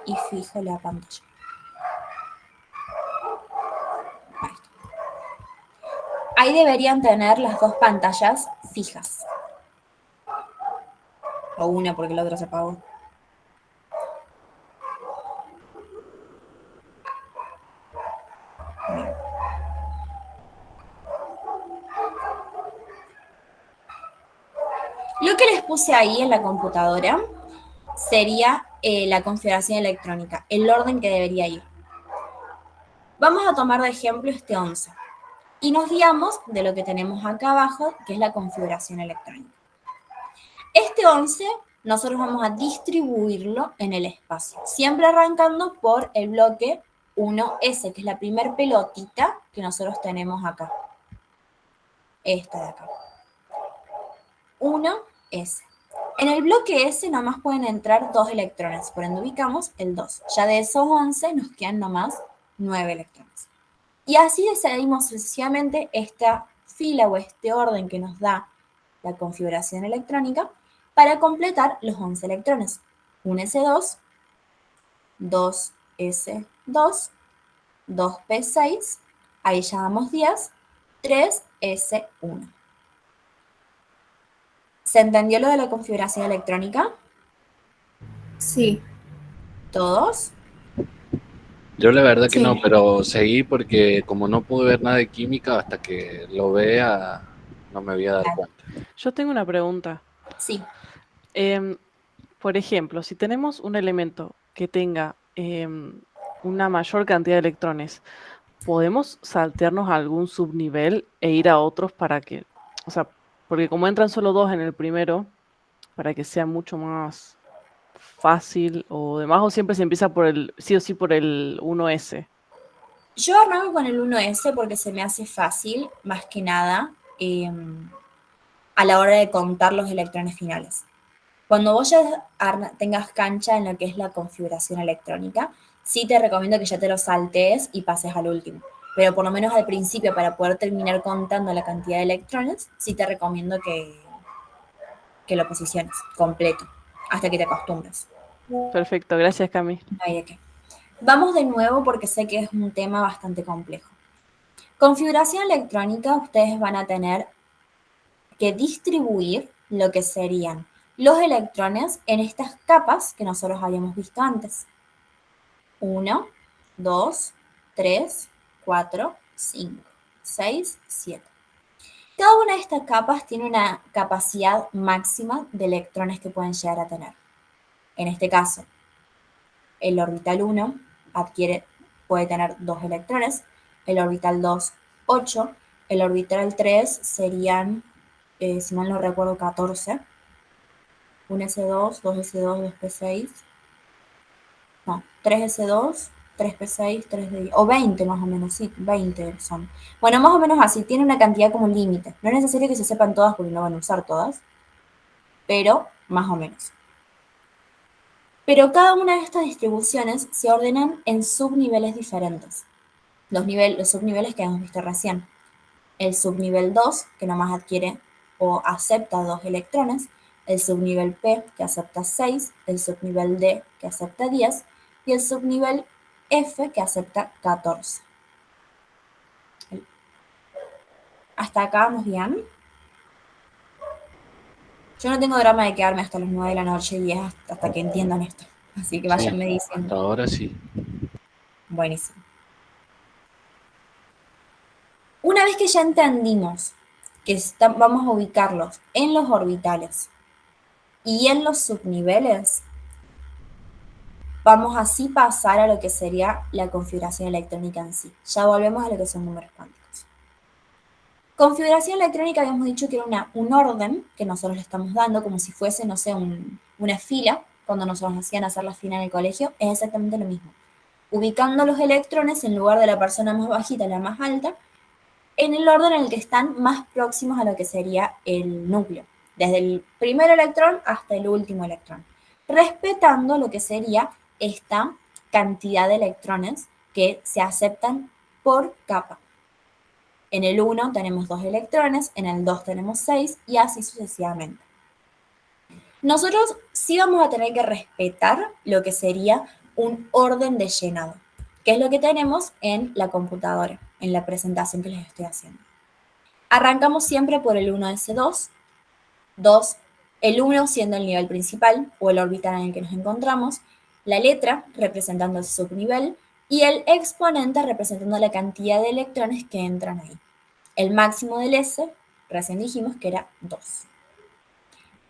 Y fijo la pantalla. Ahí está. Ahí deberían tener las dos pantallas fijas. O una porque la otra se apagó. Bien. Lo que les puse ahí en la computadora sería la configuración electrónica, el orden que debería ir. Vamos a tomar de ejemplo este 11 y nos guiamos de lo que tenemos acá abajo, que es la configuración electrónica. Este 11 nosotros vamos a distribuirlo en el espacio, siempre arrancando por el bloque 1S, que es la primer pelotita que nosotros tenemos acá. Esta de acá. 1S. En el bloque S nomás pueden entrar 2 electrones, por ende ubicamos el 2. Ya de esos 11 nos quedan nomás 9 electrones. Y así seguimos sucesivamente esta fila o este orden que nos da la configuración electrónica para completar los 11 electrones. 1s2, 2s2, 2p6, ahí ya damos 10, 3s1. ¿Se entendió lo de la configuración electrónica? Sí. ¿Todos? Yo la verdad que Sí. no, pero seguí porque como no pude ver nada de química, hasta que lo vea, no me voy a dar Claro. cuenta. Yo tengo una pregunta. Sí. Por ejemplo, si tenemos un elemento que tenga una mayor cantidad de electrones, ¿podemos saltearnos a algún subnivel e ir a otros para que, o sea, porque como entran solo 2 en el primero, para que sea mucho más fácil o demás, o siempre se empieza por sí o sí por el 1S? Yo arranco con el 1S porque se me hace fácil, más que nada, a la hora de contar los electrones finales. Cuando vos ya tengas cancha en lo que es la configuración electrónica, sí te recomiendo que ya te lo saltees y pases al último. Pero por lo menos al principio, para poder terminar contando la cantidad de electrones, sí te recomiendo que lo posiciones completo, hasta que te acostumbres. Perfecto, gracias, Cami. No hay de qué. Vamos de nuevo porque sé que es un tema bastante complejo. Configuración electrónica, ustedes van a tener que distribuir lo que serían los electrones en estas capas que nosotros habíamos visto antes. 1, 2, 3, 4, 5, 6, 7. Cada una de estas capas tiene una capacidad máxima de electrones que pueden llegar a tener. En este caso, el orbital 1 puede tener 2 electrones, el orbital 2, 8, el orbital 3 serían, si mal no recuerdo, 14, 1s2, 2s2, 2p6, no, 3s2, 3p6, 3d10, o 20 más o menos, sí, 20 son. Bueno, más o menos así, tiene una cantidad como límite. No es necesario que se sepan todas porque no van a usar todas, pero más o menos. Pero cada una de estas distribuciones se ordenan en subniveles diferentes. Los subniveles que hemos visto recién. El subnivel 2, que nomás adquiere o acepta 2 electrones, el subnivel P, que acepta 6, el subnivel D, que acepta 10, y el subnivel F, que acepta 14. ¿Hasta acá vamos bien? Yo no tengo drama de quedarme hasta las 9 de la noche y es hasta que entiendan esto. Así que váyanme Sí, diciendo. hasta ahora sí. Buenísimo. Una vez que ya entendimos que vamos a ubicarlos en los orbitales y en los subniveles, vamos así pasar a lo que sería la configuración electrónica en sí. Ya volvemos a lo que son números cuánticos. Configuración electrónica habíamos dicho que era un orden que nosotros le estamos dando, como si fuese, no sé, una fila, cuando nosotros nos hacían hacer la fila en el colegio, es exactamente lo mismo. Ubicando los electrones en lugar de la persona más bajita a la más alta, en el orden en el que están más próximos a lo que sería el núcleo, desde el primer electrón hasta el último electrón, respetando lo que sería esta cantidad de electrones que se aceptan por capa. En el 1 tenemos 2 electrones, en el 2 tenemos 6 y así sucesivamente. Nosotros sí vamos a tener que respetar lo que sería un orden de llenado, que es lo que tenemos en la computadora, en la presentación que les estoy haciendo. Arrancamos siempre por el 1s2, 2, el 1 siendo el nivel principal o el orbital en el que nos encontramos, la letra representando el subnivel y el exponente representando la cantidad de electrones que entran ahí. El máximo del S, recién dijimos que era 2.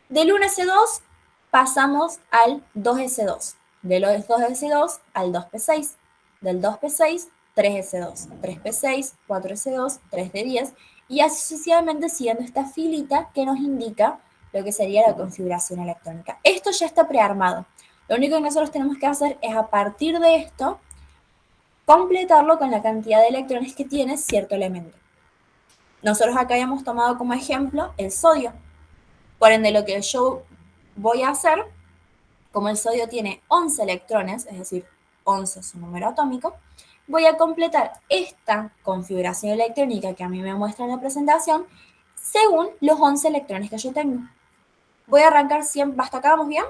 Del 1s2 pasamos al 2s2, del 2s2 al 2p6, del 2p6, 3s2, 3p6, 4s2, 3d10, y así sucesivamente siguiendo esta filita que nos indica lo que sería la configuración electrónica. Esto ya está prearmado. Lo único que nosotros tenemos que hacer es a partir de esto completarlo con la cantidad de electrones que tiene cierto elemento. Nosotros acá habíamos tomado como ejemplo el sodio. Por ende, lo que yo voy a hacer, como el sodio tiene 11 electrones, es decir, 11 es su número atómico, voy a completar esta configuración electrónica que a mí me muestra en la presentación según los 11 electrones que yo tengo. Voy a arrancar siempre, ¿hasta acá vamos bien?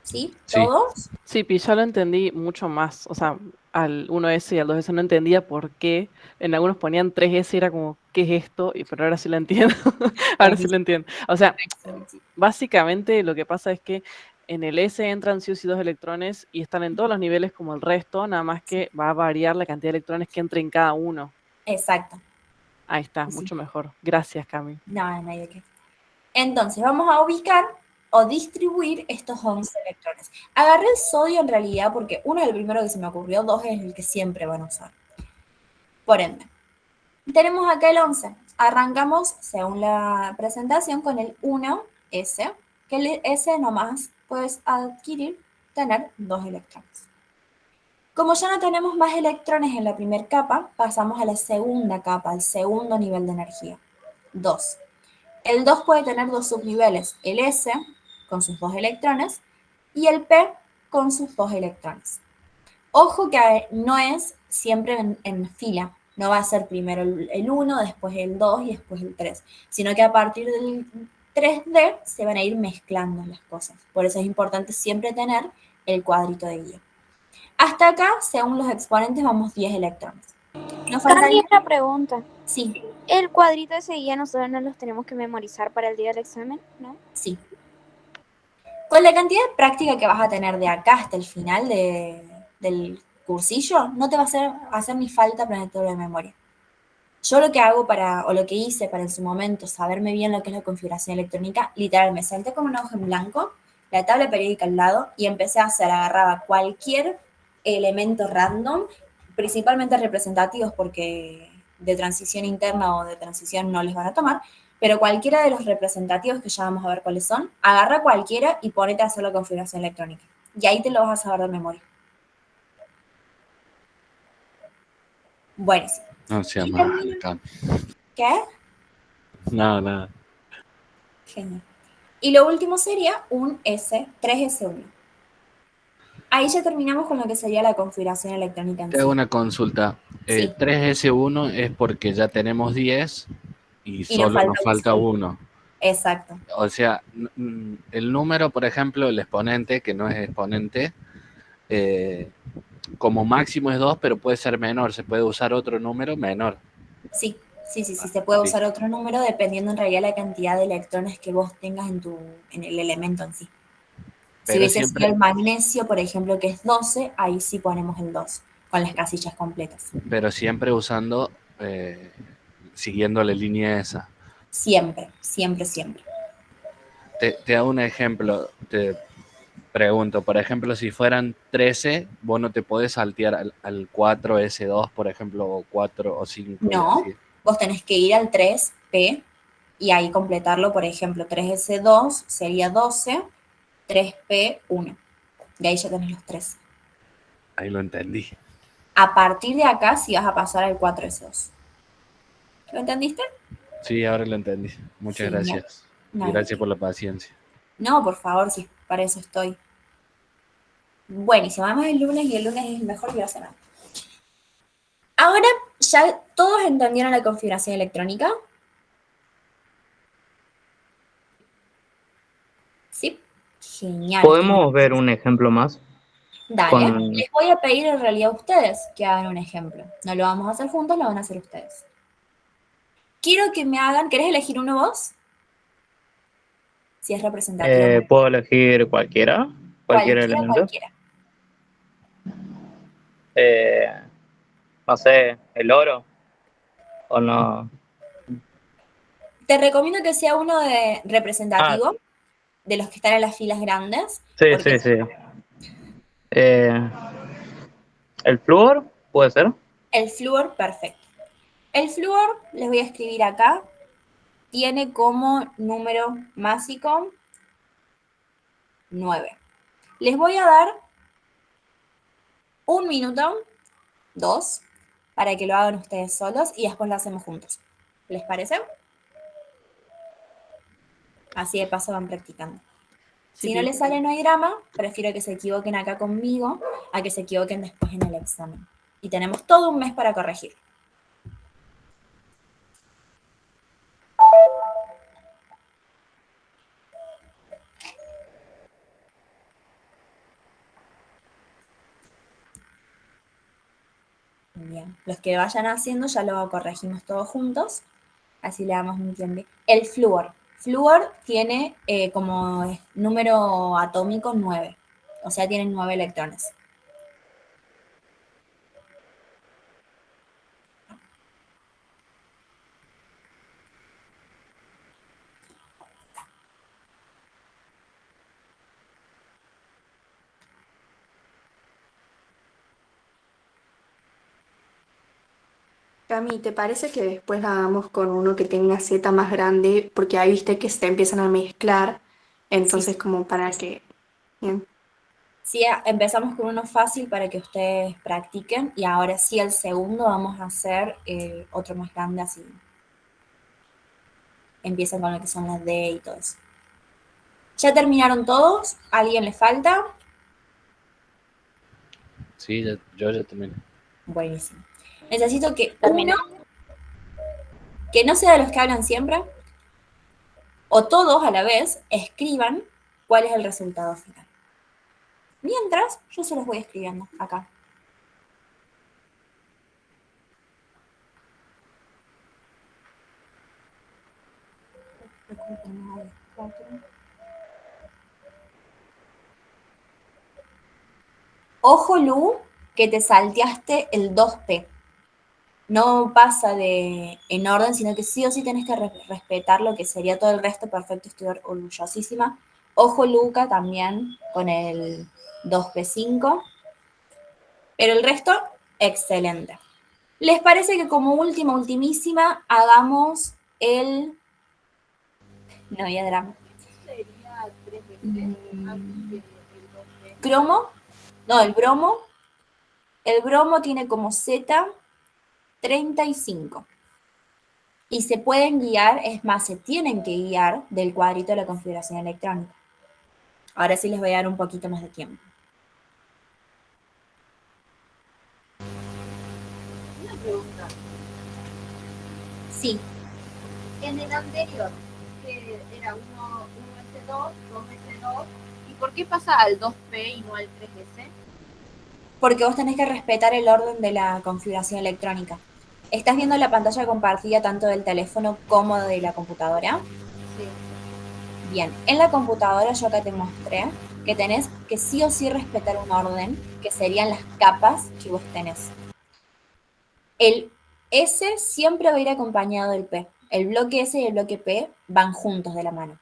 ¿Sí? Sí. ¿Todos? Sí, Pi, ya lo entendí mucho más. O sea, al 1S y al 2S no entendía por qué. En algunos ponían 3S y era como, ¿qué es esto? Pero ahora sí lo entiendo. Ahora sí lo entiendo. O sea, básicamente lo que pasa es que en el S entran sí o sí 2 electrones y están en todos los niveles como el resto, nada más que va a variar la cantidad de electrones que entre en cada uno. Exacto. Ahí está, Sí. mucho mejor. Gracias, Cami. No, no hay de qué. Entonces, vamos a ubicar o distribuir estos 11 electrones. Agarré el sodio en realidad porque uno es el primero que se me ocurrió, 2 es el que siempre van a usar. Por ende, tenemos acá el 11. Arrancamos, según la presentación, con el 1S, que el S nomás puedes adquirir, tener 2 electrones. Como ya no tenemos más electrones en la primera capa, pasamos a la segunda capa, al segundo nivel de energía, 2. El 2 puede tener 2 subniveles, el S con sus 2 electrones y el P con sus 2 electrones. Ojo que no es siempre en fila, no va a ser primero el 1, después el 2 y después el 3, sino que a partir del 3D se van a ir mezclando las cosas. Por eso es importante siempre tener el cuadrito de guía. Hasta acá, según los exponentes, vamos 10 electrones. Nos Cami, faltaría... una pregunta. Sí, ¿El cuadrito ese guía nosotros no los tenemos que memorizar para el día del examen, no? sí. Con la cantidad de práctica que vas a tener de acá hasta el final del cursillo, no te va a hacer ni falta aprender de memoria. Yo lo que hago o lo que hice para en su momento saberme bien lo que es la configuración electrónica, literal, me senté con una hoja en blanco, la tabla periódica al lado y empecé a hacer, agarraba cualquier elemento random, principalmente representativos porque de transición interna o de transición no les van a tomar, pero cualquiera de los representativos que ya vamos a ver cuáles son, agarra cualquiera y ponete a hacer la configuración electrónica. Y ahí te lo vas a saber de memoria. Buenísimo. No sea más acá. ¿Qué? Nada. Genial. Y lo último sería un S3S1. Ahí ya terminamos con lo que sería la configuración electrónica en Te hago sí. una consulta. Sí. 3S1 es porque ya tenemos 10 y solo nos falta uno. Exacto. O sea, el número, por ejemplo, el exponente, que no es exponente, como máximo es 2, pero puede ser menor. Se puede usar otro número menor. Sí, se puede usar otro número dependiendo en realidad la cantidad de electrones que vos tengas en el elemento en sí. Pero si hubiese siempre, sido el magnesio, por ejemplo, que es 12, ahí sí ponemos el 2, con las casillas completas. pero siempre usando, siguiendo la línea esa. Siempre, siempre, siempre. Te hago un ejemplo, te pregunto, por ejemplo, si fueran 13, vos no te podés saltear al 4S2, por ejemplo, o 4 o 5. No, vos tenés que ir al 3P y ahí completarlo, por ejemplo, 3S2 sería 12, 3P1. De ahí ya tenés los 3. Ahí lo entendí. A partir de acá sí vas a pasar al 4S2. ¿Lo entendiste? Sí, ahora lo entendí. Muchas Sí, gracias. no. Y gracias por la paciencia. No, por favor, sí, para eso estoy. Buenísimo, además el lunes y el lunes es el mejor día de la semana. Ahora ya todos entendieron la configuración electrónica. ¿Sí? Genial. ¿Podemos ver un ejemplo más? Dale, les voy a pedir en realidad a ustedes que hagan un ejemplo. No lo vamos a hacer juntos, lo van a hacer ustedes. Quiero que me hagan, ¿querés elegir uno vos? Si es representativo. ¿Puedo elegir cualquiera? ¿Cualquier elemento? Cualquiera. No sé, ¿el oro? ¿O no? Te recomiendo que sea uno de representativo, de los que están en las filas grandes. Sí. ¿El flúor? ¿Puede ser? El flúor, perfecto. El flúor, les voy a escribir acá, tiene como número másico 9. Les voy a dar 1 minuto, 2, para que lo hagan ustedes solos y después lo hacemos juntos. ¿Les parece? Así de paso van practicando. Sí, Si no sí. les sale no hay drama, prefiero que se equivoquen acá conmigo a que se equivoquen después en el examen. Y tenemos todo un mes para corregir. Bien, los que vayan haciendo ya lo corregimos todos juntos, así le damos un tiempo. El flúor. Flúor tiene como número atómico 9, o sea, tiene 9 electrones. Cami, ¿te parece que después hagamos con uno que tenga Z más grande? Porque ahí viste que se empiezan a mezclar, Sí, entonces sí. como para que... Bien. Sí, empezamos con uno fácil para que ustedes practiquen y ahora sí el segundo vamos a hacer otro más grande, así empiezan con lo que son las D y todo eso. ¿Ya terminaron todos? ¿A alguien le falta? Sí, yo ya terminé. Buenísimo. Necesito que Terminé. uno, que no sea de los que hablan siempre, o todos a la vez, escriban cuál es el resultado final. Mientras, yo se los voy escribiendo acá. Ojo, Lu, que te salteaste el 2P. No pasa en orden, sino que sí o sí tenés que respetar lo que sería todo el resto. Perfecto, estoy orgullosísima. Ojo, Luca, también con el 2P5. Pero el resto, excelente. ¿Les parece que como ultimísima, hagamos el... No había drama. Cromo. No, el bromo. El bromo tiene como Z 35. Y se pueden guiar, es más, se tienen que guiar del cuadrito de la configuración electrónica. Ahora sí les voy a dar un poquito más de tiempo. Una pregunta. Sí, En el anterior, que era 1S2, 2S2, ¿y por qué pasa al 2P y no al 3S? porque vos tenés que respetar el orden de la configuración electrónica. ¿Estás viendo la pantalla compartida tanto del teléfono como de la computadora? Sí. Bien, en la computadora yo acá te mostré que tenés que sí o sí respetar un orden, que serían las capas que vos tenés. El S siempre va a ir acompañado del P. El bloque S y el bloque P van juntos de la mano.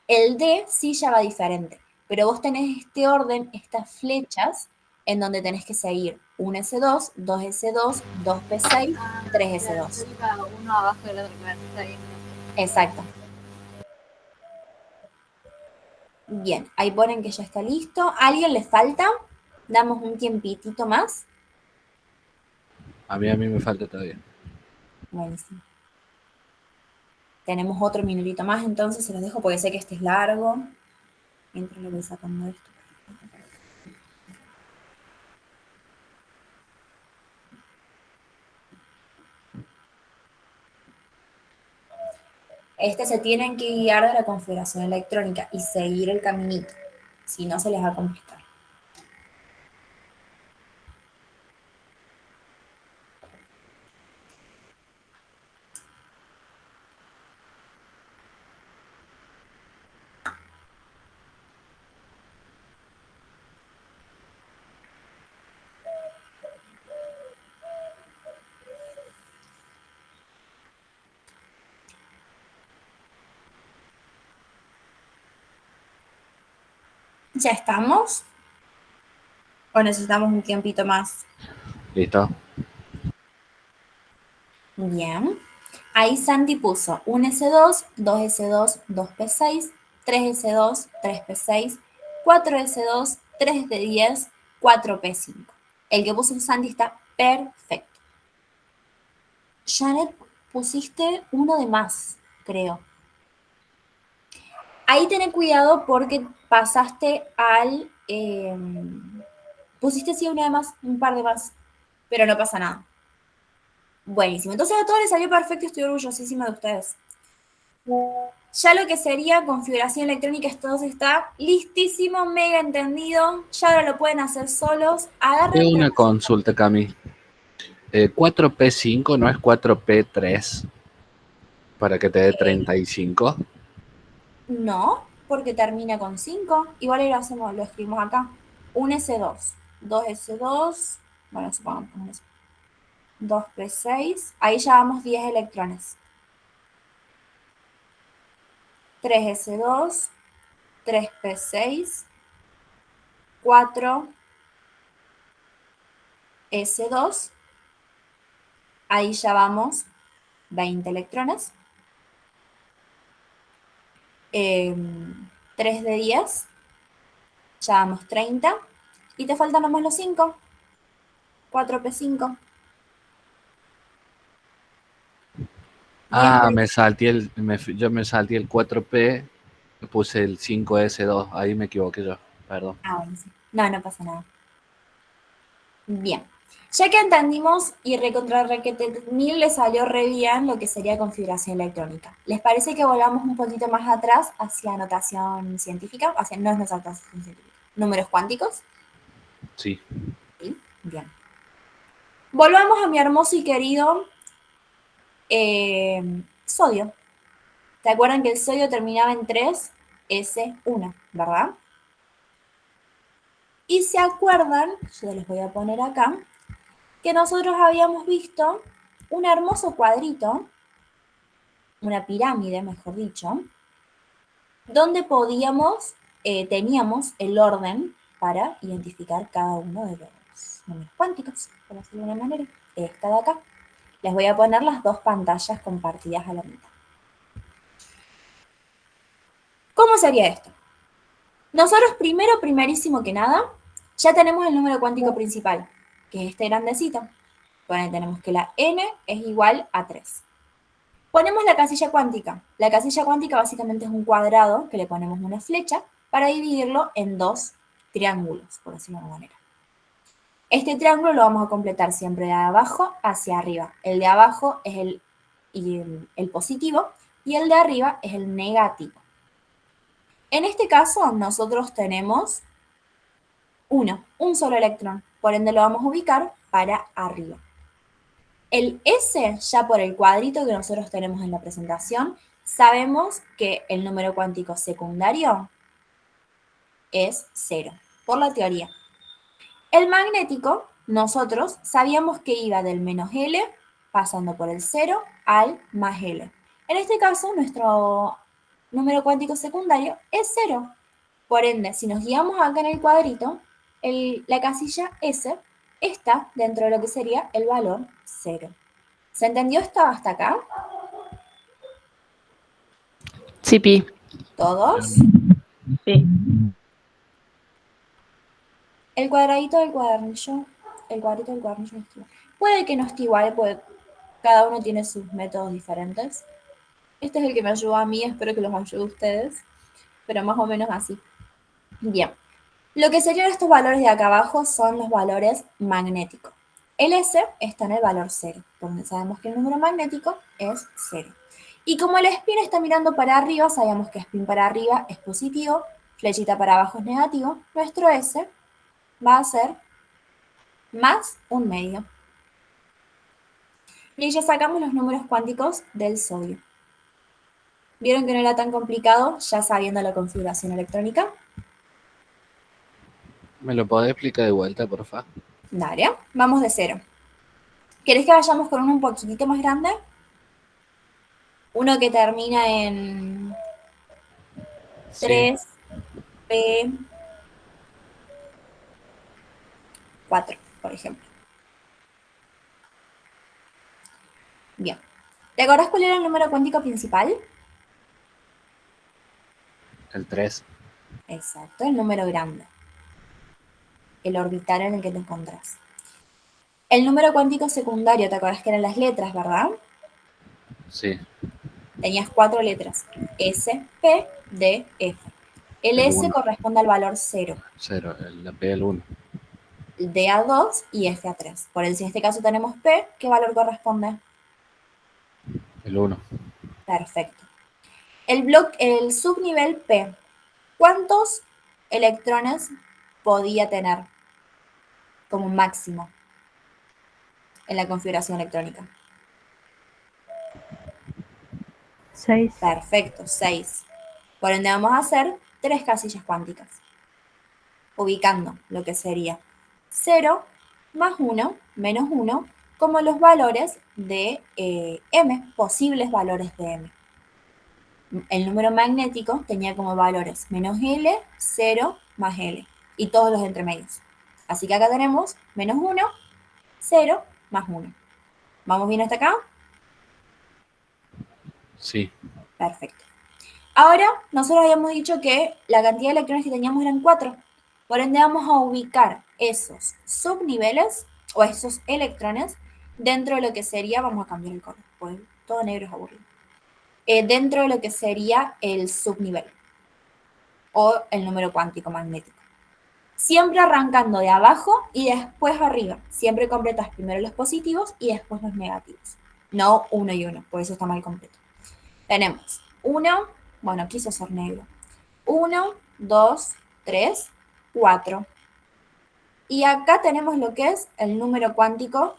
El D sí ya va diferente, pero vos tenés este orden, estas flechas, en donde tenés que seguir 1S2, 2S2, 2P6, 3S2. Claro, uno abajo del otro, claro, está bien. Exacto. Bien, ahí ponen que ya está listo. ¿A alguien le falta? Damos un tiempitito más. A mí me falta todavía. Buenísimo. Tenemos otro minutito más, entonces se los dejo porque sé que este es largo. Mientras lo voy sacando esto. Se tienen que guiar de la configuración electrónica y seguir el caminito. Si no, se les va a complicar. ¿Ya estamos? ¿O necesitamos un tiempito más? ¿Listo? Bien. Ahí Santi puso 1S2, 2S2, 2P6, 3S2, 3P6, 4S2, 3D10, 4P5. El que puso Santi está perfecto. Janet, pusiste uno de más, creo. Ahí ten cuidado porque pasaste al... pusiste sí una de más, un par de más, pero no pasa nada. Buenísimo. Entonces a todos les salió perfecto y estoy orgullosísima de ustedes. Ya lo que sería configuración electrónica, todo está listísimo, mega entendido. Ya ahora lo pueden hacer solos. Agarren Tengo una consulta, Cami. 4P5 no es 4P3 para que te dé 35. No, porque termina con 5. Igual ahí lo hacemos, lo escribimos acá. Un S2, 2S2, bueno, supongamos un S2. 2P6, ahí ya vamos 10 electrones. 3S2, 3P6, 4S2, ahí ya vamos 20 electrones. 3 de 10, ya vamos 30. Y te faltan nomás los 5. 4P5. Ah, yo me salté el 4P, puse el 5S2, ahí me equivoqué yo, perdón. Ah, bueno, sí. No, no pasa nada. Bien. Ya que entendimos y recontra requete mil le salió re bien lo que sería configuración electrónica. ¿Les parece que volvamos un poquito más atrás hacia notación científica? No es notación científica. ¿Números cuánticos? Sí. Sí. Bien. Volvamos a mi hermoso y querido sodio. ¿Se acuerdan que el sodio terminaba en 3S1, verdad? Y se acuerdan, yo les voy a poner acá, que nosotros habíamos visto un hermoso cuadrito, una pirámide, mejor dicho, donde teníamos el orden para identificar cada uno de los números cuánticos, por decirlo de una manera. Esta de acá. Les voy a poner las dos pantallas compartidas a la mitad. ¿Cómo sería esto? Nosotros primerísimo que nada, ya tenemos el número cuántico principal, que es este grandecito. Bueno, tenemos que la n es igual a 3. Ponemos la casilla cuántica. La casilla cuántica básicamente es un cuadrado que le ponemos una flecha para dividirlo en dos triángulos, por decirlo de alguna manera. Este triángulo lo vamos a completar siempre de abajo hacia arriba. El de abajo es el positivo y el de arriba es el negativo. En este caso, nosotros tenemos un solo electrón, por ende lo vamos a ubicar para arriba. El S, ya por el cuadrito que nosotros tenemos en la presentación, sabemos que el número cuántico secundario es 0, por la teoría. El magnético, nosotros sabíamos que iba del menos L, pasando por el 0, al más L. En este caso, nuestro número cuántico secundario es 0. Por ende, si nos guiamos acá en el cuadrito, la casilla S está dentro de lo que sería el valor 0. ¿Se entendió esto hasta acá? Sí, Pi. ¿Todos? Sí. El cuadradito del cuadernillo, el cuadrito del cuadernillo no está igual. Puede que no esté igual, porque cada uno tiene sus métodos diferentes. Este es el que me ayudó a mí, espero que los ayude a ustedes, pero más o menos así. Bien, lo que serían estos valores de acá abajo son los valores magnéticos. El S está en el valor 0, donde sabemos que el número magnético es 0. Y como el spin está mirando para arriba, sabemos que spin para arriba es positivo, flechita para abajo es negativo, nuestro S va a ser más un medio. Y ya sacamos los números cuánticos del sodio. ¿Vieron que no era tan complicado ya sabiendo la configuración electrónica? ¿Me lo podés explicar de vuelta, por favor? Dale, vamos de 0. ¿Querés que vayamos con uno un poquitito más grande? Uno que termina en 3, P, 4, por ejemplo. Bien. ¿Te acordás cuál era el número cuántico principal? El 3. Exacto, el número grande. El orbital en el que te encontrás. El número cuántico secundario, ¿te acordás que eran las letras, verdad? Sí. Tenías 4 letras. S, P, D, F. El El S uno. corresponde al valor 0. 0, la P del 1. D a 2 y F a 3. Por eso en este caso tenemos P. ¿Qué valor corresponde? El 1. Perfecto. El subnivel P. ¿Cuántos electrones podía tener como máximo en la configuración electrónica? 6. Perfecto, 6. Por ende vamos a hacer 3 casillas cuánticas, ubicando lo que sería 0 más 1 menos 1 como los valores de M, posibles valores de M. El número magnético tenía como valores menos L, 0 más L y todos los entremedios. Así que acá tenemos menos 1, 0 más 1. ¿Vamos bien hasta acá? Sí. Perfecto. Ahora, nosotros habíamos dicho que la cantidad de electrones que teníamos eran 4. Por ende, vamos a ubicar esos subniveles o esos electrones dentro de lo que sería, vamos a cambiar el color, pues todo negro es aburrido. Dentro de lo que sería el subnivel o el número cuántico magnético. Siempre arrancando de abajo y después arriba. Siempre completas primero los positivos y después los negativos. No 1 y 1, por eso está mal completo. Tenemos 1, bueno, quiso ser negro. 1, 2, 3, 4. Y acá tenemos lo que es el número cuántico,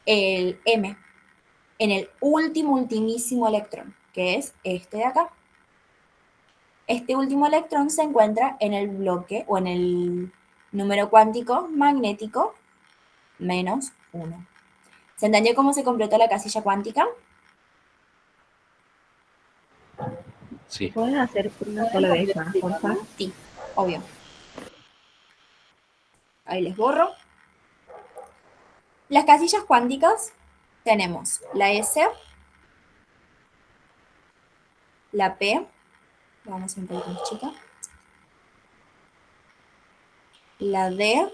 el M, en el ultimísimo electrón, que es este de acá. Este último electrón se encuentra en el bloque o en el número cuántico magnético menos 1. ¿Se entendió cómo se completó la casilla cuántica? Sí. ¿Puedes hacer una sola vez más, por favor? Sí, obvio. Ahí les borro. Las casillas cuánticas tenemos la S, la P, vamos un poquito más chica, la D,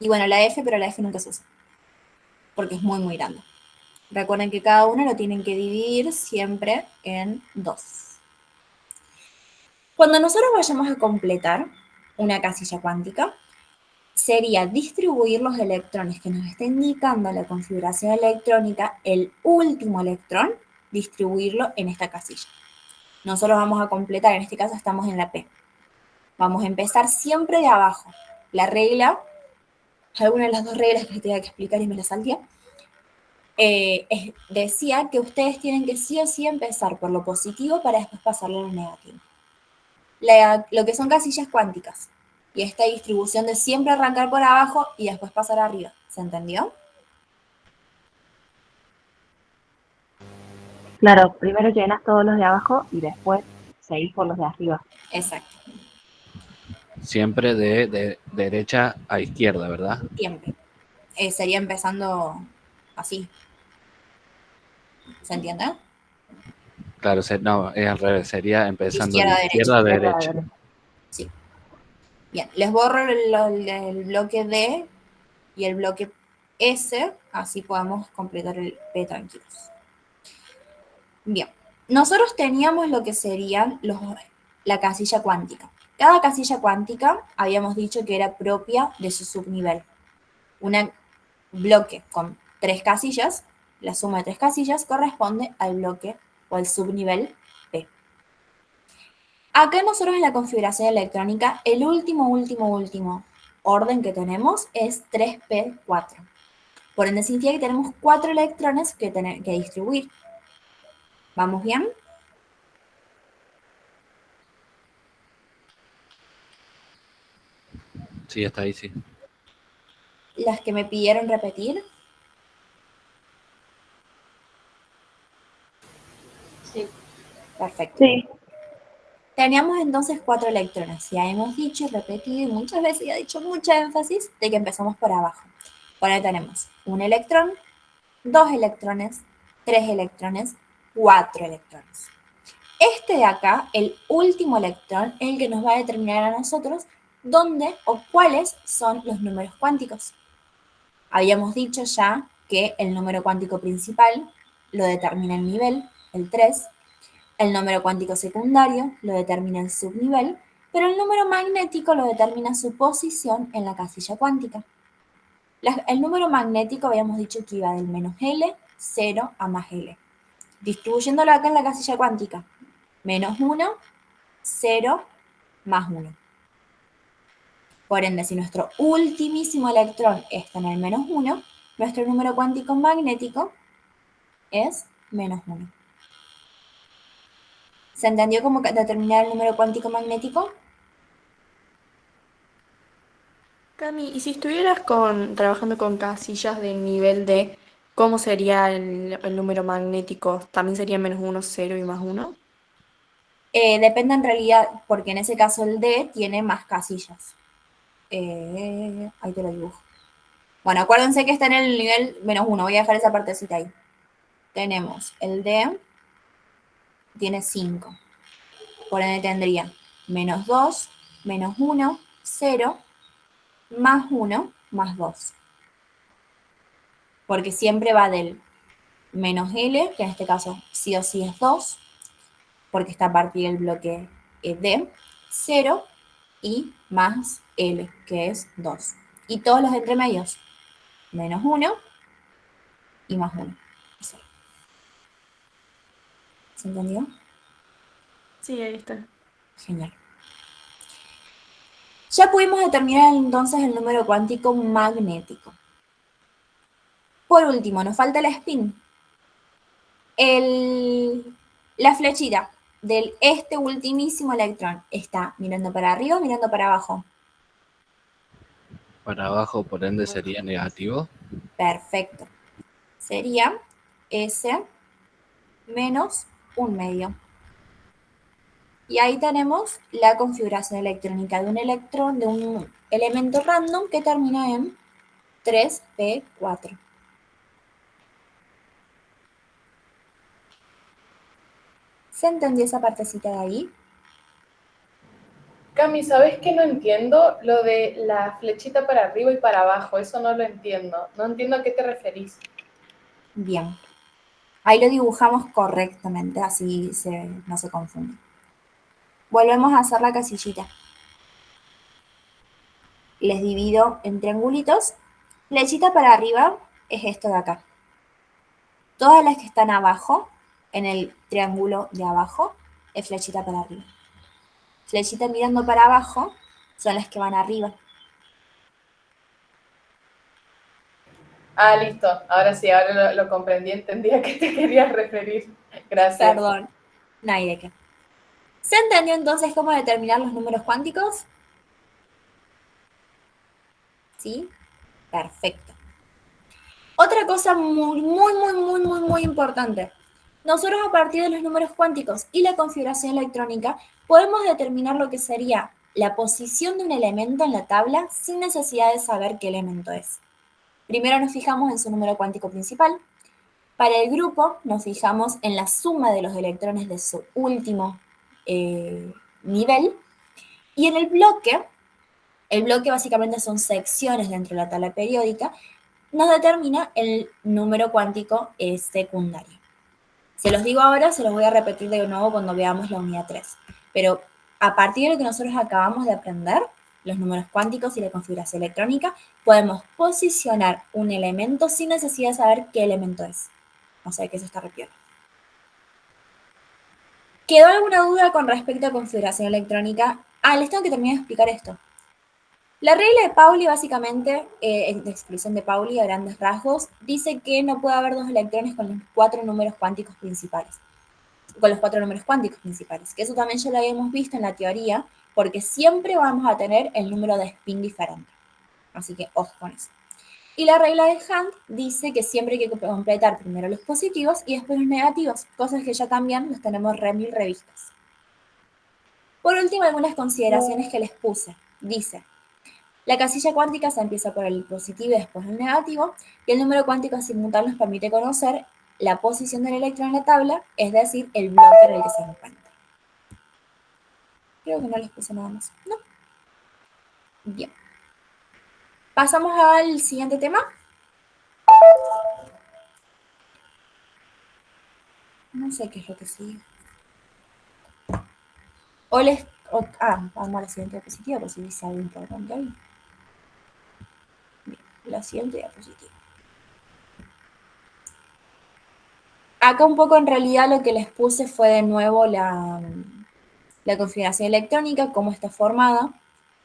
y bueno, la F, pero la F nunca se usa, porque es muy, muy grande. Recuerden que cada uno lo tienen que dividir siempre en 2. Cuando nosotros vayamos a completar una casilla cuántica, sería distribuir los electrones que nos está indicando la configuración electrónica, el último electrón, distribuirlo en esta casilla. Nosotros vamos a completar, en este caso estamos en la P. Vamos a empezar siempre de abajo. La regla, alguna de las 2 reglas que tenía que explicar y me las salté, decía que ustedes tienen que sí o sí empezar por lo positivo para después pasarlo a lo negativo. Lo que son casillas cuánticas. Y esta distribución de siempre arrancar por abajo y después pasar arriba. ¿Se entendió? Claro, primero llenas todos los de abajo y después seguís por los de arriba. Exacto. Siempre de derecha a izquierda, ¿verdad? Siempre. Sería empezando así. ¿Se entiende? Claro, no, es al revés. Sería empezando Izquierda, de izquierda a derecha. Sí. Bien, les borro el bloque D y el bloque S, así podemos completar el P tranquilos. Bien, nosotros teníamos lo que serían la casilla cuántica. Cada casilla cuántica habíamos dicho que era propia de su subnivel. Un bloque con 3 casillas, la suma de 3 casillas corresponde al bloque o al subnivel P. Acá nosotros en la configuración electrónica, el último orden que tenemos es 3p4. Por ende, significa que tenemos 4 electrones que distribuir. ¿Vamos bien? Sí, está ahí, sí. Las que me pidieron repetir. Sí. Perfecto. Sí. Teníamos entonces 4 electrones. Ya hemos dicho, repetido y muchas veces ya he dicho mucho énfasis de que empezamos por abajo. Por ahí tenemos 1 electrón, 2 electrones, 3 electrones, 4 electrones. Este de acá, el último electrón, es el que nos va a determinar a nosotros dónde o cuáles son los números cuánticos. Habíamos dicho ya que el número cuántico principal lo determina el nivel, el 3, el número cuántico secundario lo determina el subnivel, pero el número magnético lo determina su posición en la casilla cuántica. El número magnético habíamos dicho que iba del menos L, 0 a más L. Distribuyéndolo acá en la casilla cuántica, menos 1, 0, más 1. Por ende, si nuestro ultimísimo electrón está en el menos 1, nuestro número cuántico magnético es menos 1. ¿Se entendió cómo determinar el número cuántico magnético? Cami, y si estuvieras trabajando con casillas de nivel D, ¿cómo sería el número magnético? ¿También sería menos 1, 0 y más 1? Depende en realidad, porque en ese caso el D tiene más casillas. Ahí te lo dibujo. Bueno, acuérdense que está en el nivel menos 1. Voy a dejar esa partecita ahí. Tenemos el D, tiene 5. Por ende tendría menos 2, menos 1, 0, más 1, más 2. Porque siempre va del menos L, que en este caso sí o sí es 2, porque está a partir del bloque D, 0 y más L, que es 2. Y todos los entremedios, menos 1 y más 1. ¿Se entendió? Sí, ahí está. Genial. Ya pudimos determinar entonces el número cuántico magnético. Por último, nos falta el spin. La flechita del ultimísimo electrón está mirando para arriba o mirando para abajo. Para abajo, por ende, sería negativo. Perfecto. Sería S menos 1/2. Y ahí tenemos la configuración electrónica de un electrón, de un elemento random que termina en 3p4. ¿Se entendió esa partecita de ahí? Cami, ¿sabes qué no entiendo? Lo de la flechita para arriba y para abajo, eso no lo entiendo. No entiendo a qué te referís. Bien. Ahí lo dibujamos correctamente, así no se confunde. Volvemos a hacer la casillita. Les divido en triangulitos. Flechita para arriba es esto de acá. Todas las que están abajo, en el triángulo de abajo, es flechita para arriba. Flechita mirando para abajo son las que van arriba. Ah, listo. Ahora sí, ahora lo comprendí, entendí a qué te querías referir. Gracias. Perdón, no hay de qué. ¿Se entendió entonces cómo determinar los números cuánticos? ¿Sí? Perfecto. Otra cosa muy importante. Nosotros a partir de los números cuánticos y la configuración electrónica podemos determinar lo que sería la posición de un elemento en la tabla sin necesidad de saber qué elemento es. Primero nos fijamos en su número cuántico principal. Para el grupo nos fijamos en la suma de los electrones de su último nivel. Y en el bloque básicamente son secciones dentro de la tabla periódica, nos determina el número cuántico secundario. Se los digo ahora, se los voy a repetir de nuevo cuando veamos la unidad 3. Pero a partir de lo que nosotros acabamos de aprender, los números cuánticos y la configuración electrónica, podemos posicionar un elemento sin necesidad de saber qué elemento es. O sea que eso está repitiendo. ¿Quedó alguna duda con respecto a configuración electrónica? Les tengo que terminar de explicar esto. La regla de Pauli, básicamente, de exclusión de Pauli a grandes rasgos, dice que no puede haber dos electrones con los cuatro números cuánticos principales. Que eso también ya lo habíamos visto en la teoría, porque siempre vamos a tener el número de spin diferente. Así que ojo con eso. Y la regla de Hunt dice que siempre hay que completar primero los positivos y después los negativos, cosas que ya también los tenemos mil revistas. Por último, algunas consideraciones que les puse. Dice: la casilla cuántica se empieza por el positivo y después el negativo, y el número cuántico simultáneo nos permite conocer la posición del electrón en la tabla, es decir, el bloque en el que se encuentra. Creo que no les puse nada más, ¿no? Bien. Pasamos al siguiente tema. No sé qué es lo que sigue. Vamos a la siguiente diapositiva, por si dice algo importante ahí. Bien, la siguiente diapositiva. Acá un poco en realidad lo que les puse fue de nuevo la configuración electrónica, cómo está formada,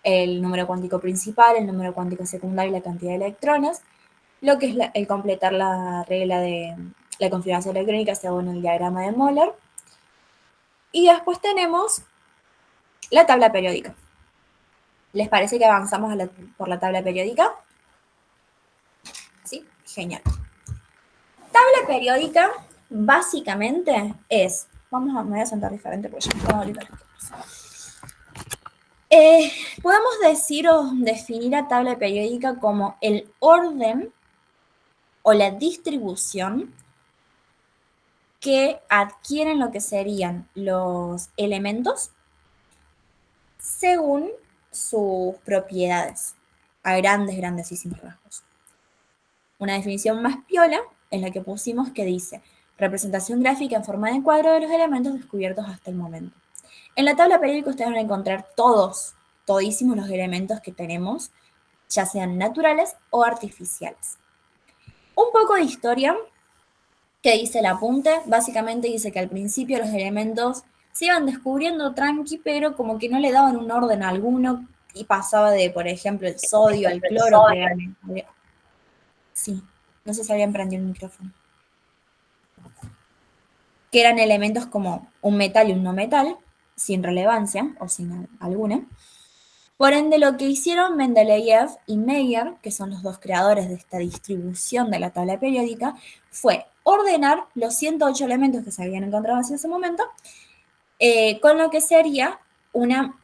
el número cuántico principal, el número cuántico secundario y la cantidad de electrones, lo que es el completar la regla de la configuración electrónica según el diagrama de Moller. Y después tenemos la tabla periódica. ¿Les parece que avanzamos por la tabla periódica? ¿Sí? Genial. Tabla periódica básicamente es, me voy a sentar diferente porque ya me está doliendo las piernas. Podemos decir o definir a tabla periódica como el orden o la distribución que adquieren lo que serían los elementos según sus propiedades, a grandísimos rasgos. Una definición más piola es la que pusimos que dice representación gráfica en forma de cuadro de los elementos descubiertos hasta el momento. En la tabla periódica ustedes van a encontrar todísimos los elementos que tenemos, ya sean naturales o artificiales. Un poco de historia que dice el apunte, básicamente dice que al principio los elementos se iban descubriendo tranqui, pero como que no le daban un orden alguno y pasaba de, por ejemplo, el sodio al cloro. Sí, no sé si habían prendido el micrófono. Que eran elementos como un metal y un no metal, sin relevancia o sin alguna. Por ende, lo que hicieron Mendeleev y Meyer, que son los dos creadores de esta distribución de la tabla periódica, fue ordenar los 108 elementos que se habían encontrado hacia ese momento, con lo que sería una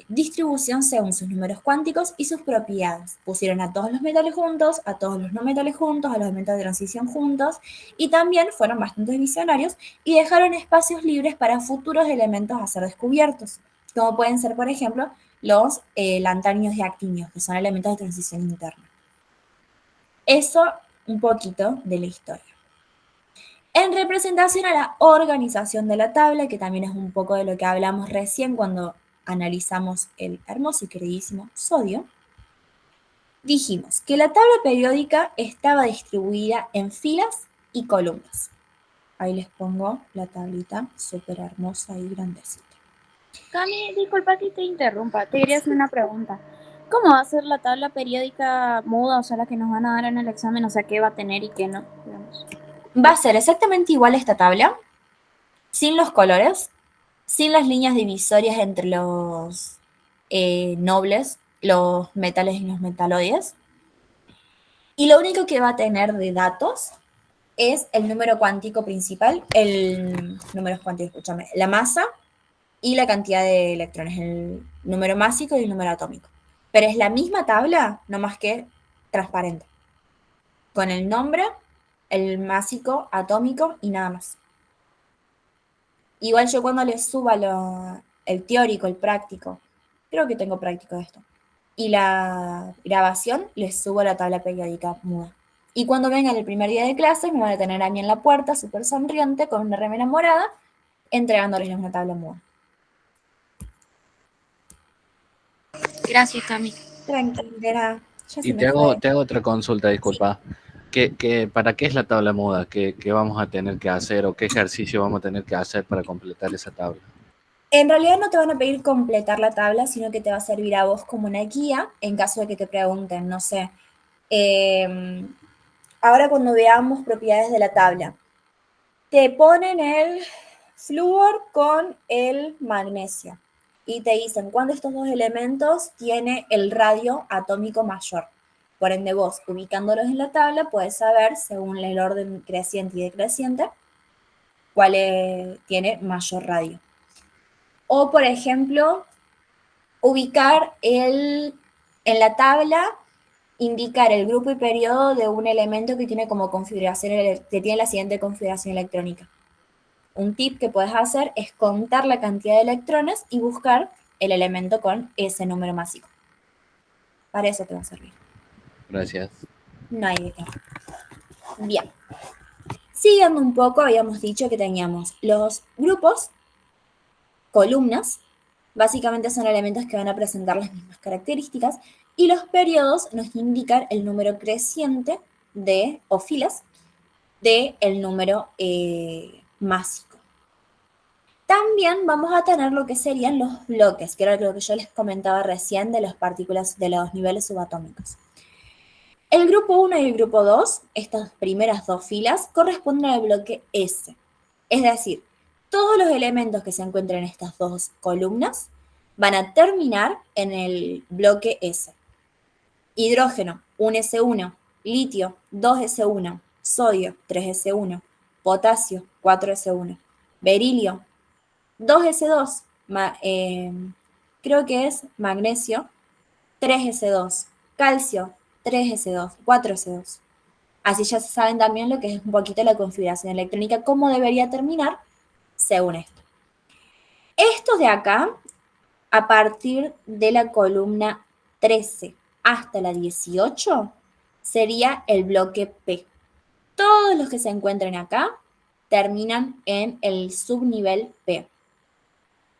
distribución según sus números cuánticos y sus propiedades. Pusieron a todos los metales juntos, a todos los no metales juntos, a los elementos de transición juntos, y también fueron bastante visionarios y dejaron espacios libres para futuros elementos a ser descubiertos, como pueden ser, por ejemplo, los lantanios y actinios, que son elementos de transición interna. Eso un poquito de la historia. En representación a la organización de la tabla, que también es un poco de lo que hablamos recién cuando analizamos el hermoso y queridísimo sodio, dijimos que la tabla periódica estaba distribuida en filas y columnas. Ahí les pongo la tablita súper hermosa y grandecita. Cami, disculpa que te interrumpa, te quería hacer una pregunta. ¿Cómo va a ser la tabla periódica muda, o sea, la que nos van a dar en el examen? O sea, ¿qué va a tener y qué no? Digamos. Va a ser exactamente igual esta tabla, sin los colores, sin las líneas divisorias entre los nobles, los metales y los metaloides. Y lo único que va a tener de datos es el número cuántico principal, la masa y la cantidad de electrones, el número másico y el número atómico. Pero es la misma tabla, no más que transparente, con el nombre, el másico, atómico y nada más. Igual yo cuando les suba el teórico, el práctico, creo que tengo práctico de esto, y la grabación, les subo la tabla periódica muda. Y cuando vengan el primer día de clases, me van a tener a mí en la puerta, súper sonriente, con una remera morada, entregándoles una tabla muda. Gracias, Cami. Tranquila. Y te hago otra consulta, disculpa. ¿Para qué es la tabla muda? ¿Qué vamos a tener que hacer o qué ejercicio vamos a tener que hacer para completar esa tabla? En realidad no te van a pedir completar la tabla, sino que te va a servir a vos como una guía en caso de que te pregunten, no sé. Ahora cuando veamos propiedades de la tabla, te ponen el flúor con el magnesio y te dicen cuál de estos dos elementos tiene el radio atómico mayor. Por ende, vos, ubicándolos en la tabla, puedes saber, según el orden creciente y decreciente, cuál tiene mayor radio. O, por ejemplo, ubicar en la tabla, indicar el grupo y periodo de un elemento que tiene como configuración, que tiene la siguiente configuración electrónica. Un tip que puedes hacer es contar la cantidad de electrones y buscar el elemento con ese número másico. Para eso te va a servir. Gracias. No hay de qué. Bien. Siguiendo un poco, habíamos dicho que teníamos los grupos, columnas, básicamente son elementos que van a presentar las mismas características, y los periodos nos indican el número creciente o filas del número másico. También vamos a tener lo que serían los bloques, que era lo que yo les comentaba recién de las partículas de los niveles subatómicos. El grupo 1 y el grupo 2, estas primeras dos filas, corresponden al bloque S. Es decir, todos los elementos que se encuentran en estas dos columnas van a terminar en el bloque S. Hidrógeno, 1s1, litio, 2s1, sodio, 3s1, potasio, 4s1, berilio, 2s2, creo que es magnesio, 3s2, calcio, 3s2, 4s2. Así ya se saben también lo que es un poquito la configuración electrónica, cómo debería terminar según esto. Estos de acá, a partir de la columna 13 hasta la 18, sería el bloque P. Todos los que se encuentren acá terminan en el subnivel P.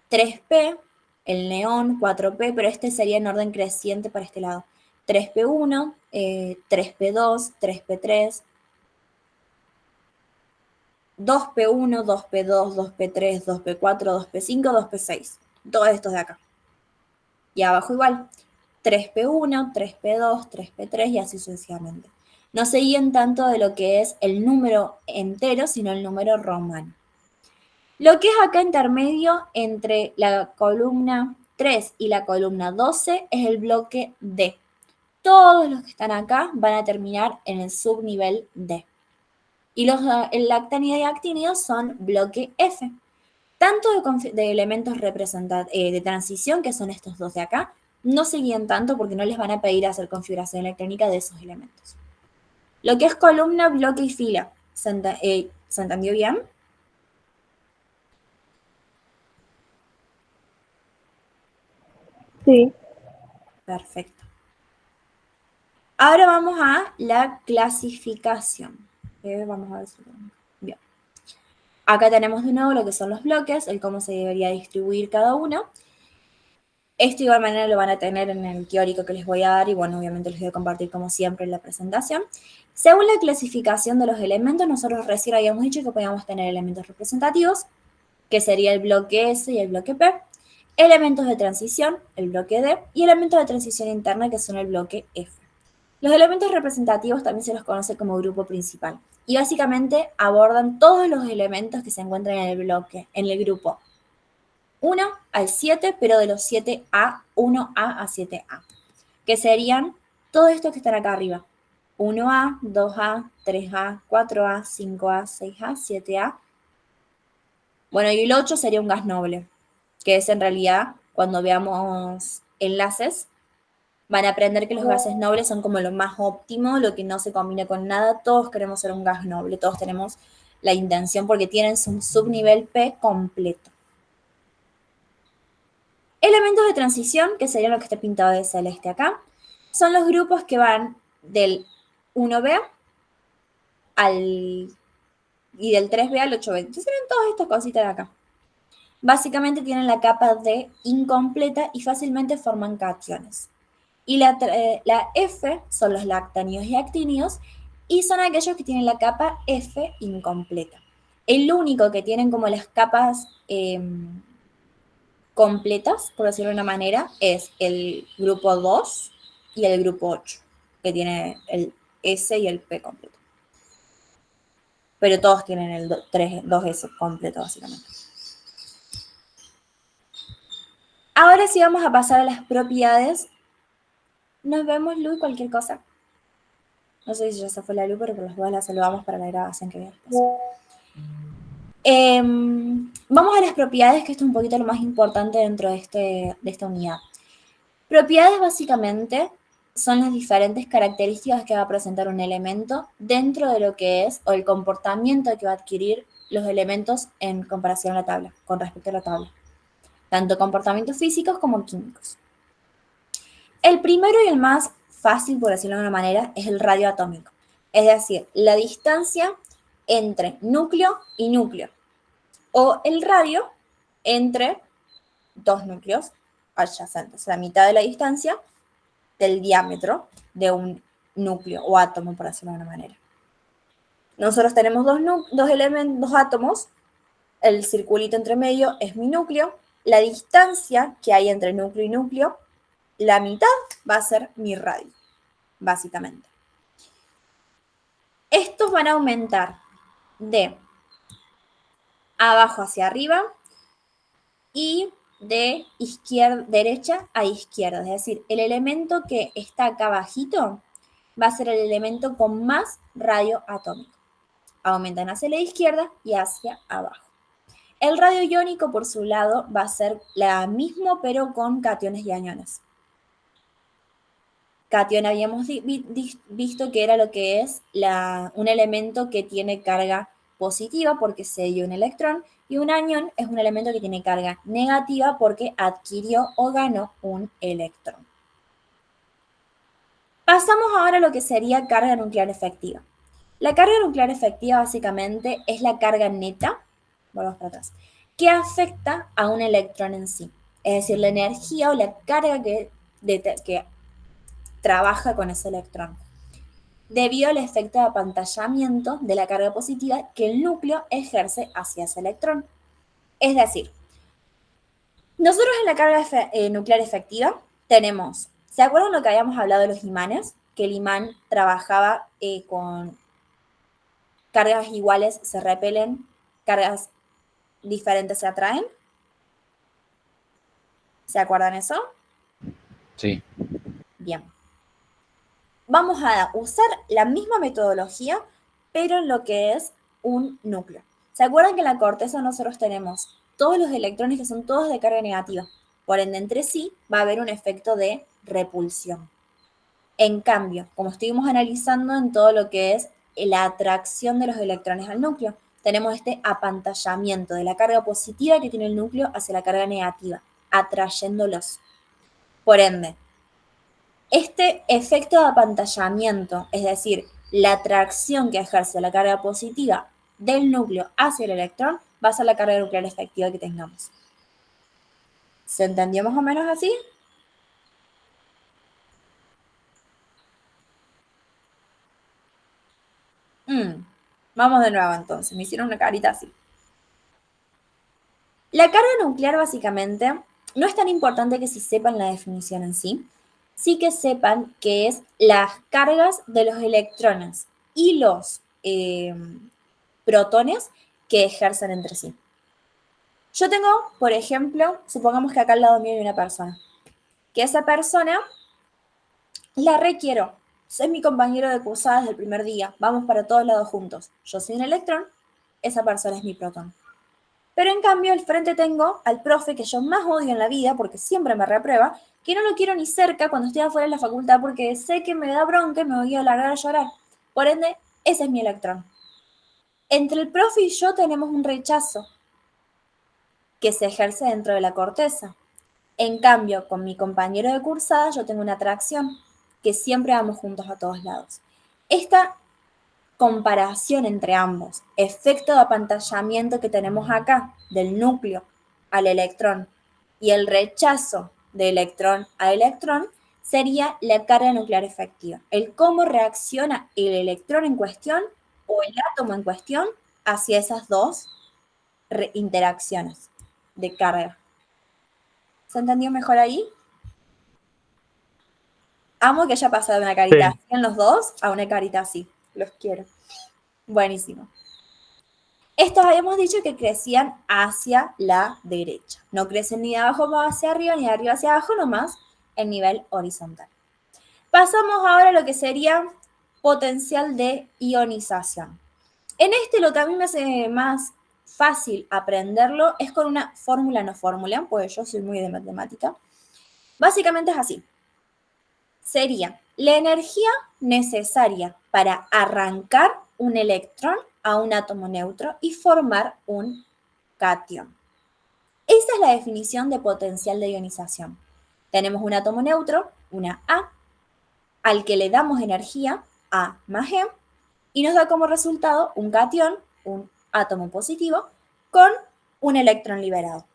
3P, el neón, 4P, pero este sería en orden creciente para este lado. 3P1, 3P2, 3P3, 2P1, 2P2, 2P3, 2P4, 2P5, 2P6. Todos estos de acá. Y abajo igual. 3P1, 3P2, 3P3 y así sucesivamente. No se guíen tanto de lo que es el número entero, sino el número romano. Lo que es acá intermedio entre la columna 3 y la columna 12 es el bloque D. Todos los que están acá van a terminar en el subnivel D. Y el lactánido y actínido son bloque F. Tanto de elementos de transición, que son estos dos de acá, no se guían tanto porque no les van a pedir hacer configuración electrónica de esos elementos. Lo que es columna, bloque y fila, ¿se entendió bien? Sí. Perfecto. Ahora vamos a la clasificación. Vamos a ver si bien. Acá tenemos de nuevo lo que son los bloques, el cómo se debería distribuir cada uno. Esto de igual manera lo van a tener en el teórico que les voy a dar y bueno, obviamente les voy a compartir como siempre en la presentación. Según la clasificación de los elementos, nosotros recién habíamos dicho que podíamos tener elementos representativos, que sería el bloque S y el bloque P, elementos de transición, el bloque D, y elementos de transición interna, que son el bloque F. Los elementos representativos también se los conoce como grupo principal, y básicamente abordan todos los elementos que se encuentran en el bloque, en el grupo 1 al 7, pero de los 7A, 1A a 7A, que serían todos estos que están acá arriba. 1A, 2A, 3A, 4A, 5A, 6A, 7A. Bueno, y el 8 sería un gas noble, que es en realidad, cuando veamos enlaces, van a aprender que los gases nobles son como lo más óptimo, lo que no se combina con nada. Todos queremos ser un gas noble, todos tenemos la intención porque tienen su subnivel P completo. Elementos de transición, que sería lo que está pintado de celeste acá, son los grupos que van del 1B y del 3B al 8B. Entonces tienen todas estas cositas de acá. Básicamente tienen la capa D incompleta y fácilmente forman cationes. Y la F son los lactánidos y actínidos y son aquellos que tienen la capa F incompleta. El único que tienen como las capas completas, por decirlo de una manera, es el grupo 2 y el grupo 8, que tiene el S y el P completo. Pero todos tienen el 2S completo, básicamente. Ahora sí vamos a pasar a las propiedades. Nos vemos, Lu, cualquier cosa. No sé si ya se fue la Lu, pero por las dudas la saludamos para la grabación que viene después. Vamos a las propiedades, que esto es un poquito lo más importante dentro de esta unidad. Propiedades básicamente son las diferentes características que va a presentar un elemento dentro de lo que es, o el comportamiento que va a adquirir los elementos en comparación a la tabla, con respecto a la tabla. Tanto comportamientos físicos como químicos. El primero y el más fácil, por decirlo de una manera, es el radio atómico. Es decir, la distancia entre núcleo y núcleo, o el radio entre dos núcleos adyacentes, la mitad de la distancia del diámetro de un núcleo o átomo, por decirlo de alguna manera. Nosotros tenemos dos átomos, el circulito entre medio es mi núcleo, la distancia que hay entre núcleo y núcleo, la mitad va a ser mi radio, básicamente. Estos van a aumentar de abajo hacia arriba y de derecha a izquierda. Es decir, el elemento que está acá abajito va a ser el elemento con más radio atómico. Aumentan hacia la izquierda y hacia abajo. El radio iónico, por su lado, va a ser la misma, pero con cationes y aniones. Catión habíamos visto que era lo que es un elemento que tiene carga positiva porque se dio un electrón, y un anión es un elemento que tiene carga negativa porque adquirió o ganó un electrón. Pasamos ahora a lo que sería carga nuclear efectiva. La carga nuclear efectiva básicamente es la carga neta, volvamos para atrás, que afecta a un electrón en sí. Es decir, la energía o la carga que trabaja con ese electrón, debido al efecto de apantallamiento de la carga positiva que el núcleo ejerce hacia ese electrón. Es decir, nosotros en la carga nuclear efectiva tenemos, ¿se acuerdan lo que habíamos hablado de los imanes? Que el imán trabajaba con cargas iguales se repelen, cargas diferentes se atraen. ¿Se acuerdan eso? Sí. Bien. Vamos a usar la misma metodología, pero en lo que es un núcleo. ¿Se acuerdan que en la corteza nosotros tenemos todos los electrones que son todos de carga negativa? Por ende, entre sí va a haber un efecto de repulsión. En cambio, como estuvimos analizando en todo lo que es la atracción de los electrones al núcleo, tenemos este apantallamiento de la carga positiva que tiene el núcleo hacia la carga negativa, atrayéndolos. Por ende, este efecto de apantallamiento, es decir, la atracción que ejerce la carga positiva del núcleo hacia el electrón, va a ser la carga nuclear efectiva que tengamos. ¿Se entendió más o menos así? Vamos de nuevo entonces, me hicieron una carita así. La carga nuclear básicamente no es tan importante que si sepan la definición en sí, sí que sepan que es las cargas de los electrones y los protones que ejercen entre sí. Yo tengo, por ejemplo, supongamos que acá al lado mío hay una persona, que esa persona la requiero. Es mi compañero de cursada desde el primer día, vamos para todos lados juntos. Yo soy un electrón, esa persona es mi protón. Pero en cambio, al frente tengo al profe que yo más odio en la vida, porque siempre me reprueba, que no lo quiero ni cerca cuando estoy afuera de la facultad, porque sé que me da bronca y me voy a largar a llorar. Por ende, ese es mi electrón. Entre el profe y yo tenemos un rechazo que se ejerce dentro de la corteza. En cambio, con mi compañero de cursada yo tengo una atracción, que siempre vamos juntos a todos lados. Esta comparación entre ambos, efecto de apantallamiento que tenemos acá del núcleo al electrón y el rechazo de electrón a electrón, sería la carga nuclear efectiva. El cómo reacciona el electrón en cuestión o el átomo en cuestión hacia esas dos interacciones de carga. ¿Se entendió mejor ahí? Amo que haya pasado de una carita así en los dos a una carita así. Los quiero. Buenísimo. Estos habíamos dicho que crecían hacia la derecha. No crecen ni de abajo hacia arriba, ni de arriba hacia abajo, nomás en nivel horizontal. Pasamos ahora a lo que sería potencial de ionización. En lo que a mí me hace más fácil aprenderlo es con una fórmula no fórmula, pues yo soy muy de matemática. Básicamente es así. Sería la energía necesaria para arrancar un electrón a un átomo neutro y formar un catión. Esa es la definición de potencial de ionización. Tenemos un átomo neutro, una A, al que le damos energía, A más E, y nos da como resultado un catión, un átomo positivo, con un electrón liberado.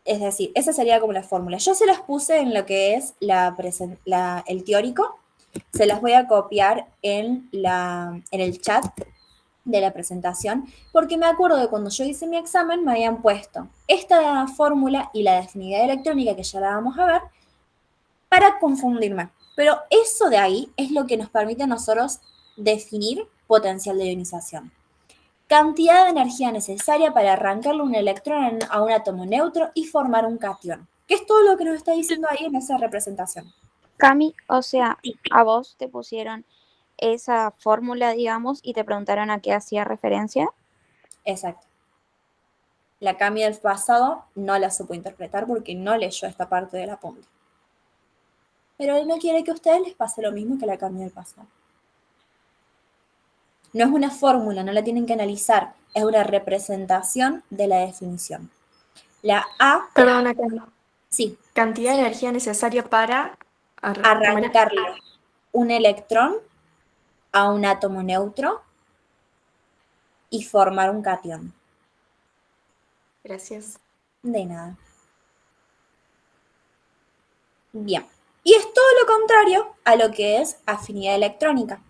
Es decir, esa sería como la fórmula. Yo se las puse en lo que es el teórico. Se las voy a copiar en el chat de la presentación, porque me acuerdo de cuando yo hice mi examen me habían puesto esta fórmula y la de afinidad electrónica, que ya la vamos a ver, para confundirme. Pero eso de ahí es lo que nos permite a nosotros definir potencial de ionización. Cantidad de energía necesaria para arrancarle un electrón a un átomo neutro y formar un catión, que es todo lo que nos está diciendo ahí en esa representación. Cami, o sea, a vos te pusieron esa fórmula, digamos, y te preguntaron a qué hacía referencia. Exacto. La Cami del pasado no la supo interpretar porque no leyó esta parte de la punta. Pero él no quiere que a ustedes les pase lo mismo que la Cami del pasado. No es una fórmula, no la tienen que analizar, es una representación de la definición. La A... Perdona, Cami. Sí. Cantidad de energía necesaria para arrancarle un electrón a un átomo neutro y formar un catión. Gracias. De nada. Bien. Y es todo lo contrario a lo que es afinidad electrónica.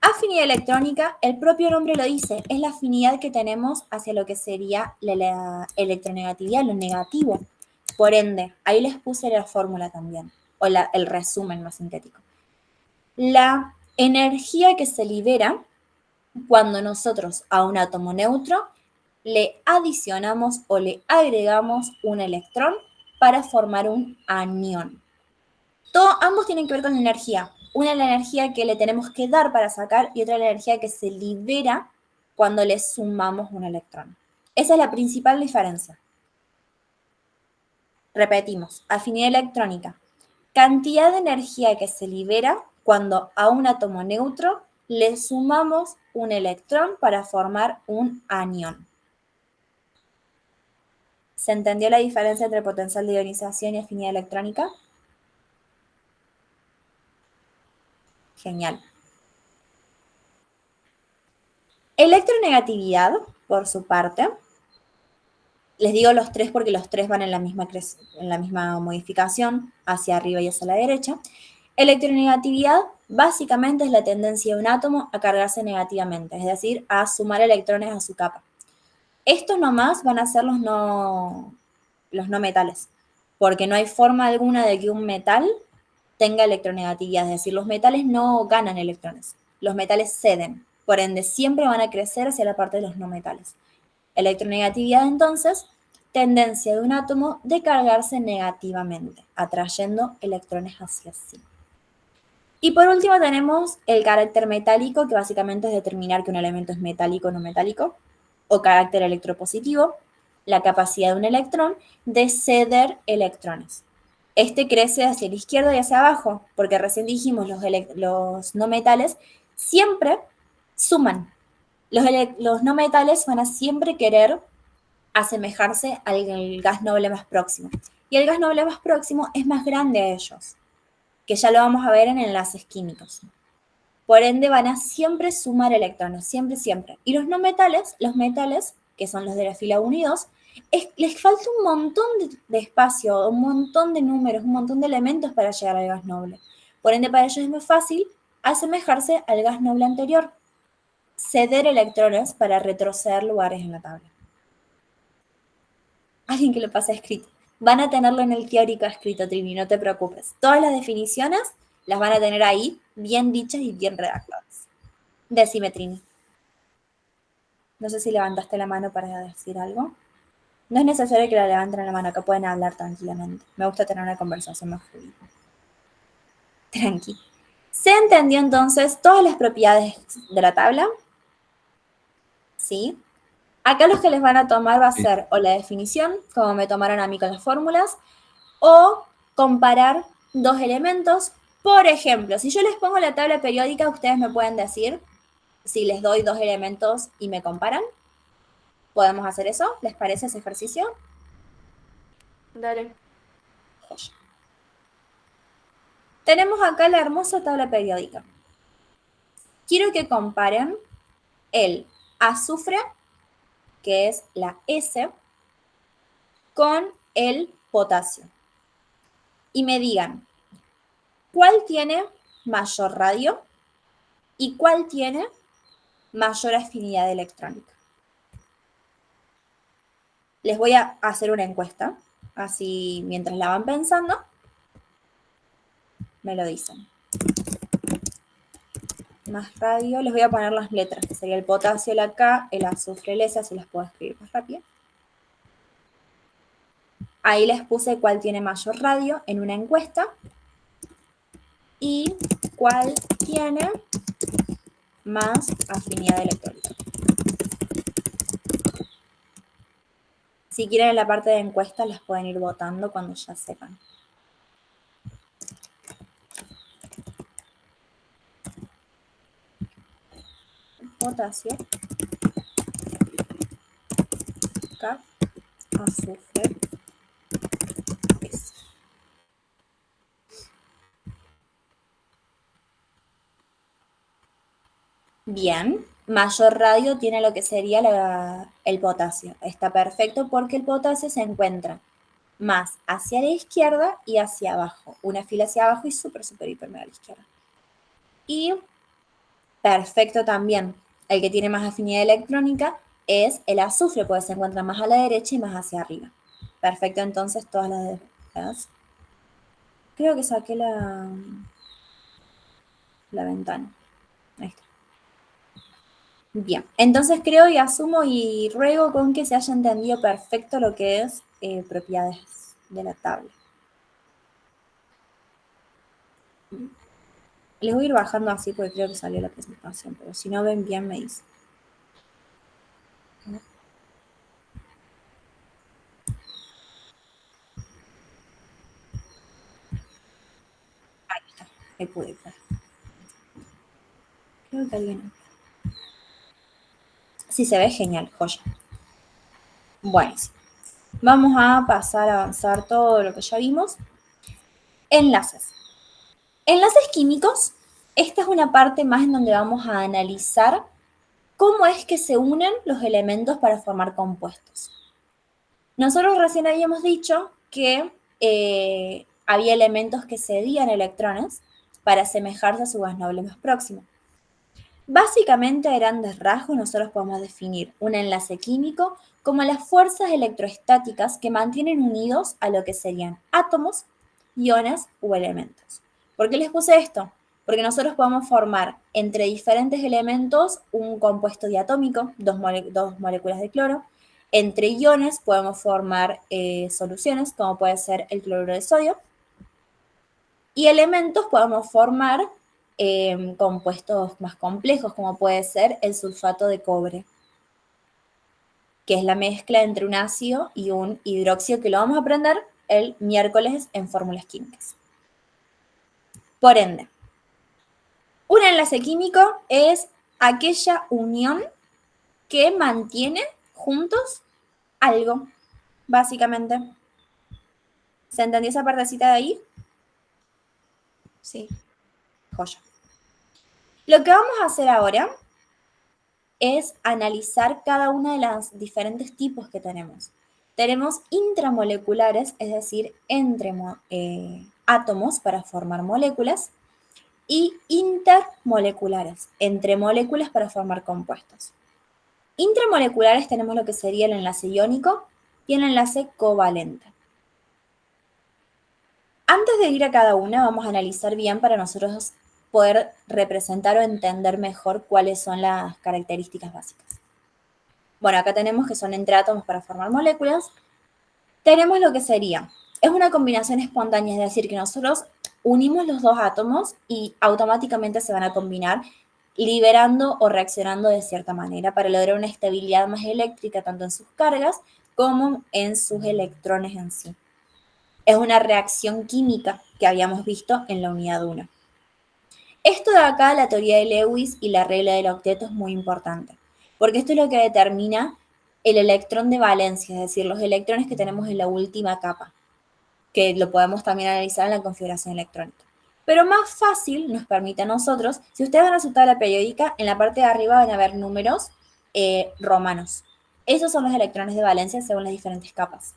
Afinidad electrónica, el propio nombre lo dice, es la afinidad que tenemos hacia lo que sería la electronegatividad, lo negativo. Por ende, ahí les puse la fórmula también, o el resumen más sintético. La energía que se libera cuando nosotros a un átomo neutro le adicionamos o le agregamos un electrón para formar un anión. Ambos tienen que ver con la energía. Una es la energía que le tenemos que dar para sacar y otra es la energía que se libera cuando le sumamos un electrón. Esa es la principal diferencia. Repetimos, afinidad electrónica. Cantidad de energía que se libera cuando a un átomo neutro le sumamos un electrón para formar un anión. ¿Se entendió la diferencia entre potencial de ionización y afinidad electrónica? Genial. Electronegatividad, por su parte, les digo los tres porque los tres van en la misma modificación, hacia arriba y hacia la derecha. Electronegatividad básicamente es la tendencia de un átomo a cargarse negativamente, es decir, a sumar electrones a su capa. Estos nomás van a ser los no metales, porque no hay forma alguna de que un metal tenga electronegatividad, es decir, los metales no ganan electrones, los metales ceden, por ende siempre van a crecer hacia la parte de los no metales. Electronegatividad entonces, tendencia de un átomo de cargarse negativamente, atrayendo electrones hacia sí. Y por último tenemos el carácter metálico, que básicamente es determinar que un elemento es metálico o no metálico, o carácter electropositivo, la capacidad de un electrón de ceder electrones. Este crece hacia la izquierda y hacia abajo, porque recién dijimos los no metales siempre suman. Los no metales van a siempre querer asemejarse al gas noble más próximo. Y el gas noble más próximo es más grande a ellos, que ya lo vamos a ver en enlaces químicos. Por ende, van a siempre sumar electrones, siempre, siempre. Y los no metales, que son los de la fila 1 y 2, les falta un montón de espacio, un montón de números, un montón de elementos para llegar al gas noble. Por ende, para ellos es muy fácil asemejarse al gas noble anterior, ceder electrones para retroceder lugares en la tabla. Alguien que lo pase escrito. Van a tenerlo en el teórico escrito, Trini, no te preocupes. Todas las definiciones las van a tener ahí, bien dichas y bien redactadas. Decime, Trini. No sé si levantaste la mano para decir algo. No es necesario que la levanten la mano, acá pueden hablar tranquilamente. Me gusta tener una conversación más fluida. Tranqui. ¿Se entendió entonces todas las propiedades de la tabla? ¿Sí? Acá los que les van a tomar va a ser o la definición, como me tomaron a mí con las fórmulas, o comparar dos elementos. Por ejemplo, si yo les pongo la tabla periódica, ustedes me pueden decir si les doy dos elementos y me comparan. ¿Podemos hacer eso? ¿Les parece ese ejercicio? Dale. Tenemos acá la hermosa tabla periódica. quiero que comparen el azufre, que es la S, con el potasio. Y me digan, ¿cuál tiene mayor radio y cuál tiene mayor afinidad electrónica? Les voy a hacer una encuesta, así mientras la van pensando, me lo dicen. Más radio, les voy a poner las letras, que sería el potasio, la K, el azufre, el S, así las puedo escribir más rápido. Ahí les puse cuál tiene mayor radio en una encuesta y cuál tiene más afinidad electrónica. Si quieren en la parte de encuestas las pueden ir votando cuando ya sepan. Potasio, K, azufre, S. Bien, mayor radio tiene lo que sería el potasio. Está perfecto porque el potasio se encuentra más hacia la izquierda y hacia abajo. Una fila hacia abajo y súper, hiper, mega a la izquierda. Y perfecto también, el que tiene más afinidad electrónica es el azufre, porque se encuentra más a la derecha y más hacia arriba. Perfecto, entonces todas las... Creo que saqué la ventana. Ahí está. Bien, entonces creo y asumo y ruego con que se haya entendido perfecto lo que es propiedades de la tabla. Les voy a ir bajando así porque creo que salió la presentación, pero si no ven bien me dicen. Ahí está, ahí pude ver. Creo que alguien... Sí, se ve genial, joya. Bueno, vamos a pasar a avanzar todo lo que ya vimos. Enlaces. Enlaces químicos. Esta es una parte más en donde vamos a analizar cómo es que se unen los elementos para formar compuestos. Nosotros recién habíamos dicho que había elementos que cedían electrones para asemejarse a su gas noble más próximo. Básicamente, a grandes rasgos, nosotros podemos definir un enlace químico como las fuerzas electrostáticas que mantienen unidos a lo que serían átomos, iones u elementos. ¿Por qué les puse esto? Porque nosotros podemos formar entre diferentes elementos un compuesto diatómico, dos moléculas de cloro. Entre iones podemos formar soluciones, como puede ser el cloruro de sodio. Y elementos podemos formar compuestos más complejos, como puede ser el sulfato de cobre, que es la mezcla entre un ácido y un hidróxido, que lo vamos a aprender el miércoles en fórmulas químicas. Por ende, un enlace químico es aquella unión que mantiene juntos algo, básicamente. ¿Se entendió esa partecita de ahí? Sí. Joya. Lo que vamos a hacer ahora es analizar cada uno de los diferentes tipos que tenemos. Tenemos intramoleculares, es decir, entre átomos para formar moléculas, y intermoleculares, entre moléculas para formar compuestos. Intramoleculares tenemos lo que sería el enlace iónico y el enlace covalente. Antes de ir a cada una, vamos a analizar bien para nosotros poder representar o entender mejor cuáles son las características básicas. Bueno, acá tenemos que son entre átomos para formar moléculas. Tenemos lo que sería, es una combinación espontánea, es decir, que nosotros unimos los dos átomos y automáticamente se van a combinar, liberando o reaccionando de cierta manera para lograr una estabilidad más eléctrica tanto en sus cargas como en sus electrones en sí. Es una reacción química que habíamos visto en la unidad 1. Esto de acá, la teoría de Lewis y la regla del octeto es muy importante, porque esto es lo que determina el electrón de valencia, es decir, los electrones que tenemos en la última capa, que lo podemos también analizar en la configuración electrónica. Pero más fácil nos permite a nosotros, si ustedes van a su tabla periódica, en la parte de arriba van a ver números romanos. Esos son los electrones de valencia según las diferentes capas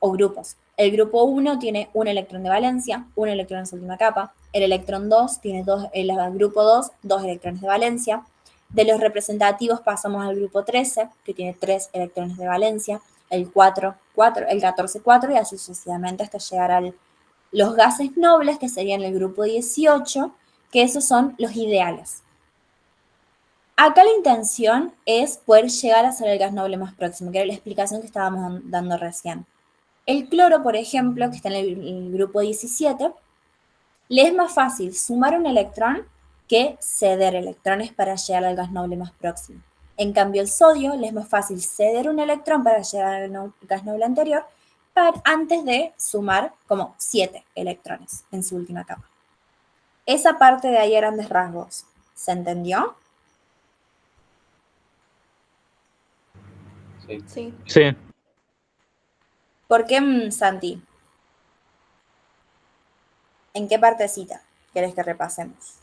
o grupos. El grupo 1 tiene un electrón de valencia, un electrón en su última capa. El electrón 2 tiene el grupo 2, dos electrones de valencia. De los representativos pasamos al grupo 13, que tiene 3 electrones de valencia. El 4, 4, el 14, 4 y así sucesivamente hasta llegar a los gases nobles, que serían el grupo 18, que esos son los ideales. Acá la intención es poder llegar a ser el gas noble más próximo, que era la explicación que estábamos dando recién. El cloro, por ejemplo, que está en el grupo 17, le es más fácil sumar un electrón que ceder electrones para llegar al gas noble más próximo. En cambio, el sodio le es más fácil ceder un electrón para llegar al gas noble anterior antes de sumar como 7 electrones en su última capa. Esa parte de ahí a grandes rasgos, ¿se entendió? Sí. Sí. ¿Por qué, Santi? ¿En qué partecita querés que repasemos?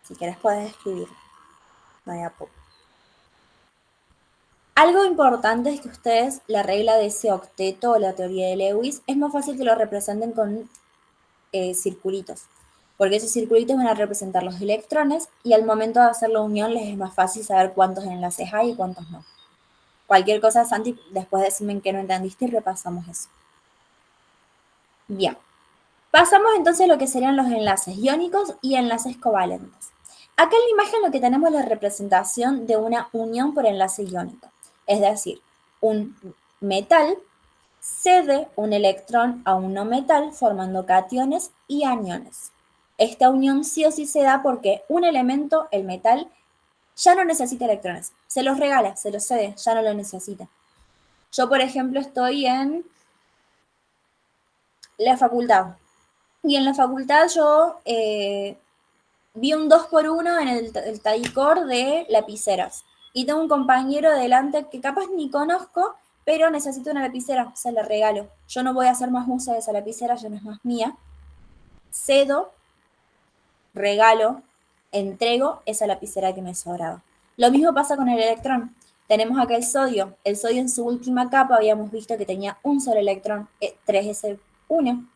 Si querés podés escribir. No hay apuro. Algo importante es que ustedes, la regla de ese octeto o la teoría de Lewis, es más fácil que lo representen con circulitos. Porque esos circulitos van a representar los electrones y al momento de hacer la unión les es más fácil saber cuántos enlaces hay y cuántos no. Cualquier cosa, Santi, después decime en qué no entendiste y repasamos eso. Bien. Pasamos entonces a lo que serían los enlaces iónicos y enlaces covalentes. Acá en la imagen lo que tenemos es la representación de una unión por enlace iónico. Es decir, un metal cede un electrón a un no metal formando cationes y aniones. Esta unión sí o sí se da porque un elemento, el metal, ya no necesita electrones. Se los regala, se los cede, ya no lo necesita. Yo, por ejemplo, estoy en la facultad. Y en la facultad yo vi un 2x1 en el Taicor de lapiceras. Y tengo un compañero delante que capaz ni conozco, pero necesito una lapicera, se la regalo. Yo no voy a hacer más uso de esa lapicera, ya no es más mía. Cedo, regalo, entrego esa lapicera que me sobraba. Lo mismo pasa con el electrón. Tenemos acá el sodio. El sodio en su última capa habíamos visto que tenía un solo electrón, 3s1.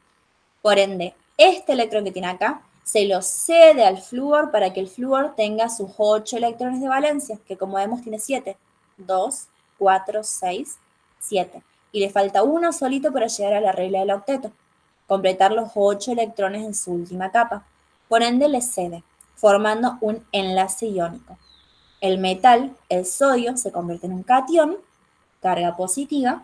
Por ende, este electrón que tiene acá se lo cede al flúor para que el flúor tenga sus 8 electrones de valencia, que como vemos tiene 7. 2, 4, 6, 7. Y le falta uno solito para llegar a la regla del octeto, completar los 8 electrones en su última capa. Por ende, le cede, formando un enlace iónico. El metal, el sodio, se convierte en un catión, carga positiva.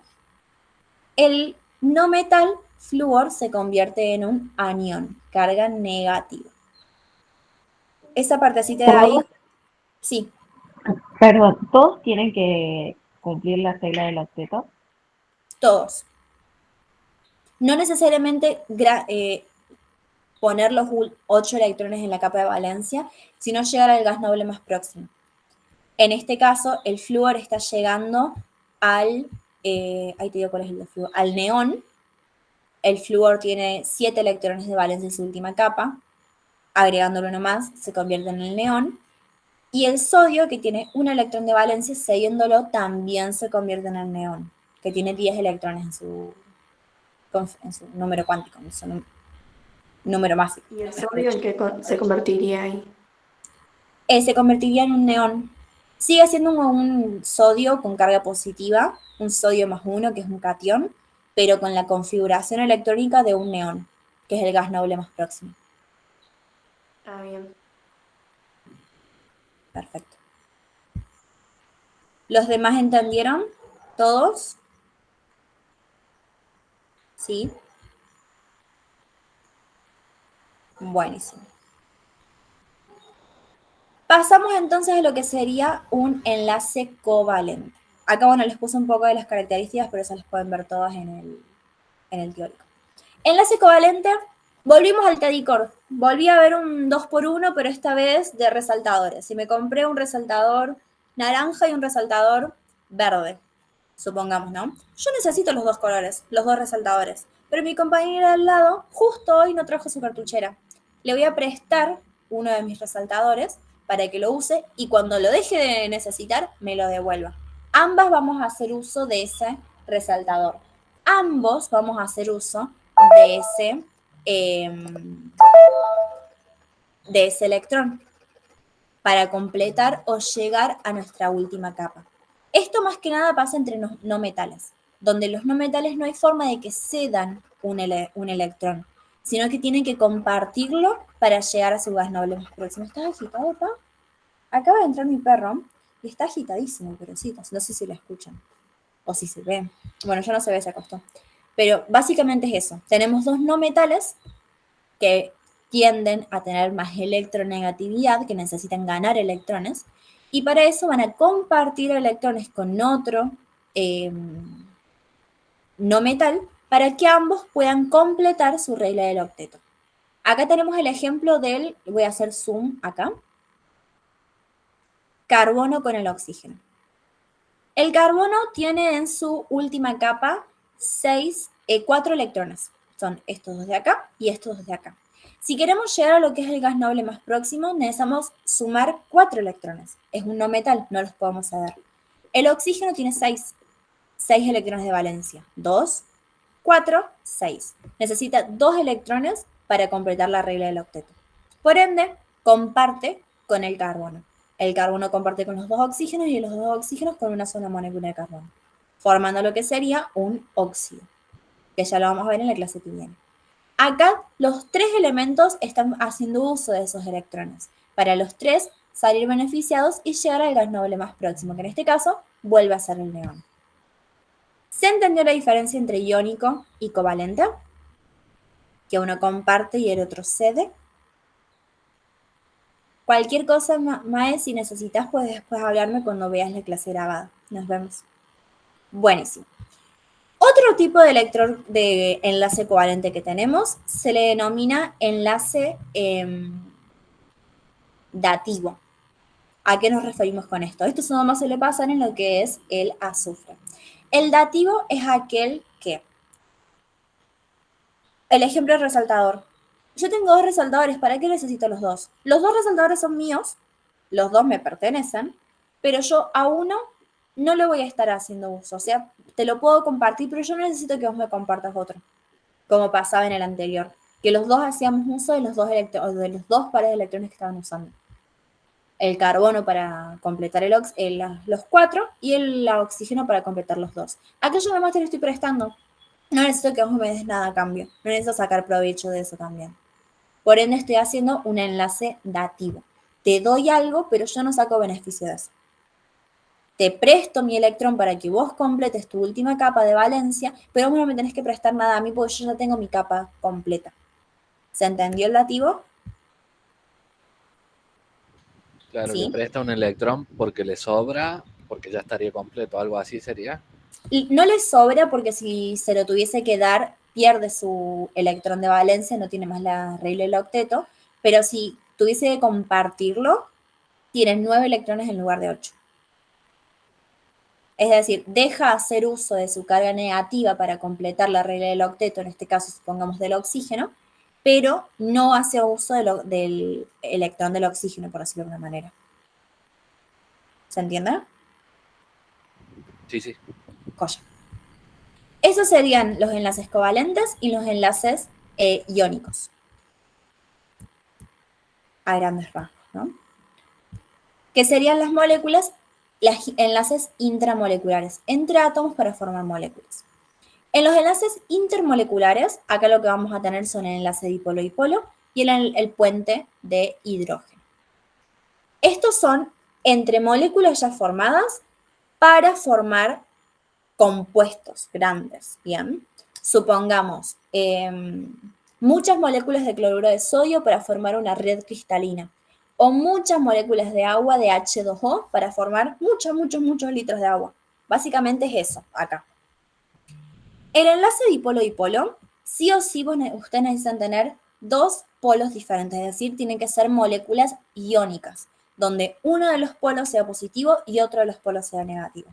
El no metal, flúor, se convierte en un anión, carga negativa. Esa partecita de ahí, sí. Perdón, ¿todos tienen que cumplir la regla del octeto? Todos. No necesariamente poner los 8 electrones en la capa de valencia, sino llegar al gas noble más próximo. En este caso, el flúor está llegando ahí te digo cuál es el de flúor, al neón. El flúor tiene 7 electrones de valencia en su última capa, agregándolo uno más, se convierte en el neón. Y el sodio, que tiene un electrón de valencia, cediéndolo, también se convierte en el neón, que tiene 10 electrones en su número cuántico, en su número máximo. ¿Y el sodio en qué se convertiría ahí? Se convertiría en un neón. Sigue siendo un sodio con carga positiva, un sodio más 1, que es un catión, pero con la configuración electrónica de un neón, que es el gas noble más próximo. Ah, bien. Perfecto. ¿Los demás entendieron? ¿Todos? ¿Sí? Buenísimo. Pasamos entonces a lo que sería un enlace covalente. Acá, bueno, les puse un poco de las características, pero esas las pueden ver todas en el teórico. Enlace covalente, volvimos al Tadicor. Volví a ver un 2x1, pero esta vez de resaltadores. Si me compré un resaltador naranja y un resaltador verde, supongamos, ¿no? Yo necesito los dos colores, los dos resaltadores, pero pero mi compañera al lado justo hoy no trajo su cartuchera. Le voy a prestar uno de mis resaltadores para que lo use y cuando lo deje de necesitar, me lo devuelva. Ambas vamos a hacer uso de ese resaltador. Ambos vamos a hacer uso de ese electrón para completar o llegar a nuestra última capa. Esto más que nada pasa entre no metales, donde los no metales no hay forma de que cedan un electrón, sino que tienen que compartirlo para llegar a su gas noble más próximo. ¿Estás agitado, pa? Acaba de entrar mi perro y está agitadísimo, pero sí, no sé si lo escuchan o si se ve. Bueno, ya no se ve, se acostó. Pero básicamente es eso. Tenemos dos no metales que tienden a tener más electronegatividad, que necesitan ganar electrones, y para eso van a compartir electrones con otro no metal para que ambos puedan completar su regla del octeto. Acá tenemos el ejemplo del, voy a hacer zoom acá, carbono con el oxígeno. El carbono tiene en su última capa 4 electrones. Son estos dos de acá y estos dos de acá. Si queremos llegar a lo que es el gas noble más próximo, necesitamos sumar 4 electrones. Es un no metal, no los podemos saber. El oxígeno tiene 6 electrones de valencia. 2, 4, 6. Necesita 2 electrones para completar la regla del octeto. Por ende, comparte con el carbono. El carbono comparte con los 2 oxígenos y los 2 oxígenos con una sola molécula de carbono, formando lo que sería un óxido, que ya lo vamos a ver en la clase que viene. Acá los 3 elementos están haciendo uso de esos electrones, para los 3 salir beneficiados y llegar al gas noble más próximo, que en este caso vuelve a ser el neón. ¿Se entendió la diferencia entre iónico y covalente? Que uno comparte y el otro cede. Cualquier cosa, Mae, si necesitas, puedes después hablarme cuando veas la clase grabada. Nos vemos. Buenísimo. Otro tipo de enlace covalente que tenemos se le denomina enlace dativo. ¿A qué nos referimos con esto? Esto nomás se le pasa en lo que es el azufre. El dativo es aquel que... El ejemplo es resaltador. Yo tengo 2 resaltadores, ¿para qué necesito los 2? Los 2 resaltadores son míos, los 2 me pertenecen, pero yo a uno no le voy a estar haciendo uso. O sea, te lo puedo compartir, pero yo no necesito que vos me compartas otro, como pasaba en el anterior, que los 2 hacíamos uso de los 2 pares de electrones que estaban usando. El carbono para completar los 4 y el oxígeno para completar los 2. Acá yo nomás te lo estoy prestando. No necesito que vos me des nada a cambio. No necesito sacar provecho de eso también. Por ende, estoy haciendo un enlace dativo. Te doy algo, pero yo no saco beneficio de eso. Te presto mi electrón para que vos completes tu última capa de valencia, pero vos no me tenés que prestar nada a mí porque yo ya tengo mi capa completa. ¿Se entendió el dativo? Claro, ¿Sí? le presta un electrón porque le sobra, porque ya estaría completo, algo así sería. Y no le sobra porque si se lo tuviese que dar, pierde su electrón de valencia, no tiene más la regla del octeto, pero si tuviese que compartirlo, tiene 9 electrones en lugar de 8. Es decir, deja hacer uso de su carga negativa para completar la regla del octeto, en este caso supongamos del oxígeno, pero no hace uso del electrón del oxígeno, por decirlo de alguna manera. ¿Se entiende? Sí, sí. Coya. Esos serían los enlaces covalentes y los enlaces iónicos. A grandes rasgos, ¿no? Que serían las moléculas, los enlaces intramoleculares, entre átomos para formar moléculas. En los enlaces intermoleculares, acá lo que vamos a tener son el enlace dipolo-dipolo y el puente de hidrógeno. Estos son entre moléculas ya formadas para formar compuestos grandes, ¿bien? Supongamos muchas moléculas de cloruro de sodio para formar una red cristalina o muchas moléculas de agua de H2O para formar muchos litros de agua. Básicamente es eso, acá. El enlace dipolo-dipolo, sí o sí ustedes necesitan tener 2 polos diferentes, es decir, tienen que ser moléculas iónicas, donde uno de los polos sea positivo y otro de los polos sea negativo.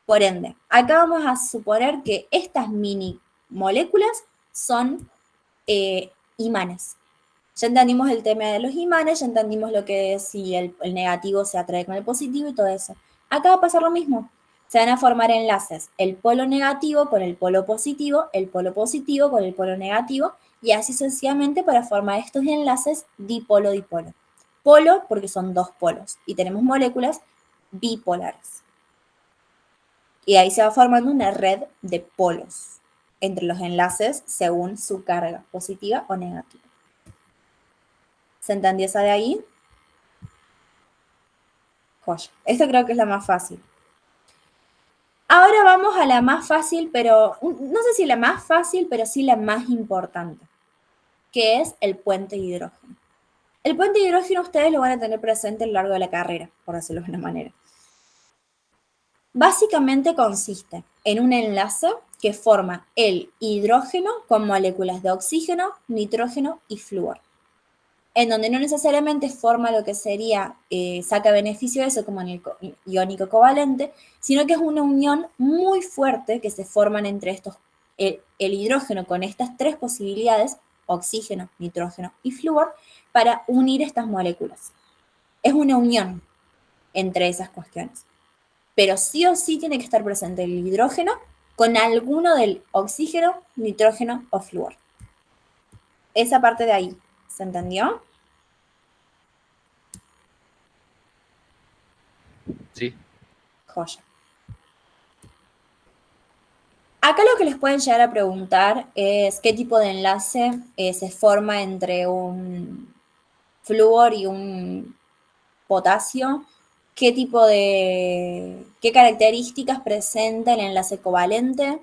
Por ende, acá vamos a suponer que estas mini moléculas son imanes. Ya entendimos el tema de los imanes, ya entendimos lo que es si el negativo se atrae con el positivo y todo eso. Acá va a pasar lo mismo. Se van a formar enlaces, el polo negativo con el polo positivo con el polo negativo, y así sucesivamente para formar estos enlaces dipolo-dipolo. Polo porque son dos polos, y tenemos moléculas bipolares. Y ahí se va formando una red de polos entre los enlaces según su carga, positiva o negativa. ¿Se entendió esa de ahí? Joya. Esto creo que es la más fácil. Ahora vamos a la más fácil, pero no sé si la más fácil, pero sí la más importante, que es el puente de hidrógeno. El puente de hidrógeno ustedes lo van a tener presente a lo largo de la carrera, por decirlo de una manera. Básicamente consiste en un enlace que forma el hidrógeno con moléculas de oxígeno, nitrógeno y flúor, en donde no necesariamente forma lo que sería, saca beneficio de eso como en el iónico covalente, sino que es una unión muy fuerte que se forman entre estos, el hidrógeno con estas tres posibilidades, oxígeno, nitrógeno y flúor, para unir estas moléculas. Es una unión entre esas cuestiones. Pero sí o sí tiene que estar presente el hidrógeno con alguno del oxígeno, nitrógeno o flúor. Esa parte de ahí, ¿se entendió? Sí. Joya. Acá lo que les pueden llegar a preguntar es qué tipo de enlace se forma entre un flúor y un potasio, qué características presenta el enlace covalente,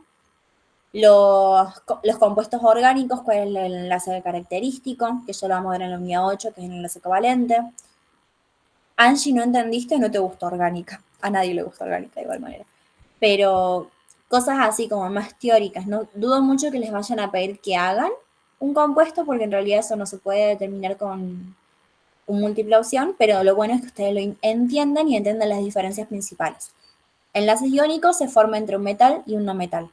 los compuestos orgánicos, cuál es el enlace característico, que ya lo vamos a ver en la unidad 8, que es el enlace covalente. Angie, ¿no entendiste? No te gustó orgánica. A nadie le gusta orgánica de igual manera. Pero cosas así como más teóricas, no dudo mucho que les vayan a pedir que hagan un compuesto, porque en realidad eso no se puede determinar con un múltiple opción, pero lo bueno es que ustedes lo entiendan y entiendan las diferencias principales. Enlaces iónicos se forma entre un metal y un no metal.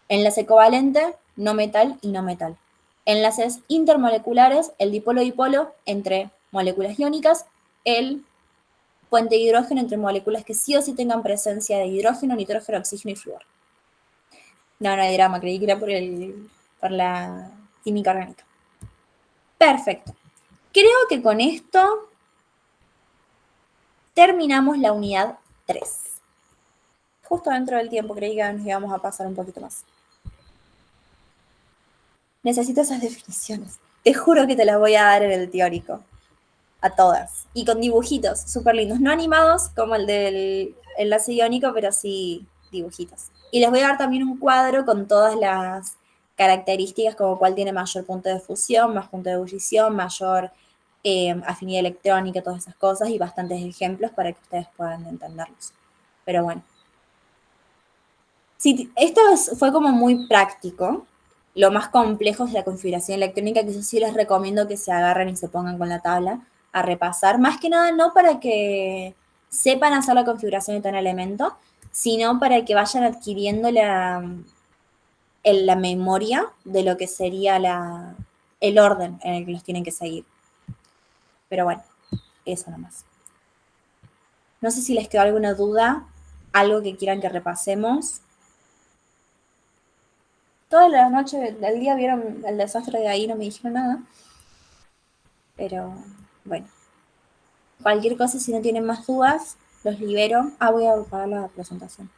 Enlace covalente, no metal y no metal. Enlaces intermoleculares, el dipolo-dipolo entre moléculas iónicas, el puente de hidrógeno entre moléculas que sí o sí tengan presencia de hidrógeno, nitrógeno, oxígeno y flúor. No hay drama, creí que era por la química orgánica. Perfecto. Creo que con esto terminamos la unidad 3. Justo dentro del tiempo, creí que nos íbamos a pasar un poquito más. Necesito esas definiciones. Te juro que te las voy a dar en el teórico. A todas. Y con dibujitos súper lindos. No animados como el del enlace iónico, pero sí dibujitos. Y les voy a dar también un cuadro con todas las características, como cuál tiene mayor punto de fusión, más punto de ebullición, mayor afinidad electrónica, todas esas cosas, y bastantes ejemplos para que ustedes puedan entenderlos. Pero bueno. Sí, esto fue como muy práctico. Lo más complejo es la configuración electrónica, que eso sí les recomiendo que se agarren y se pongan con la tabla a repasar. Más que nada no para que sepan hacer la configuración de tal elemento, sino para que vayan adquiriendo la memoria de lo que sería el orden en el que los tienen que seguir. Pero bueno, eso nomás. No sé si les quedó alguna duda, algo que quieran que repasemos. Toda la noche del día vieron el desastre de ahí, no me dijeron nada. Pero bueno. Cualquier cosa, si no tienen más dudas, los libero. Voy a pagar la presentación.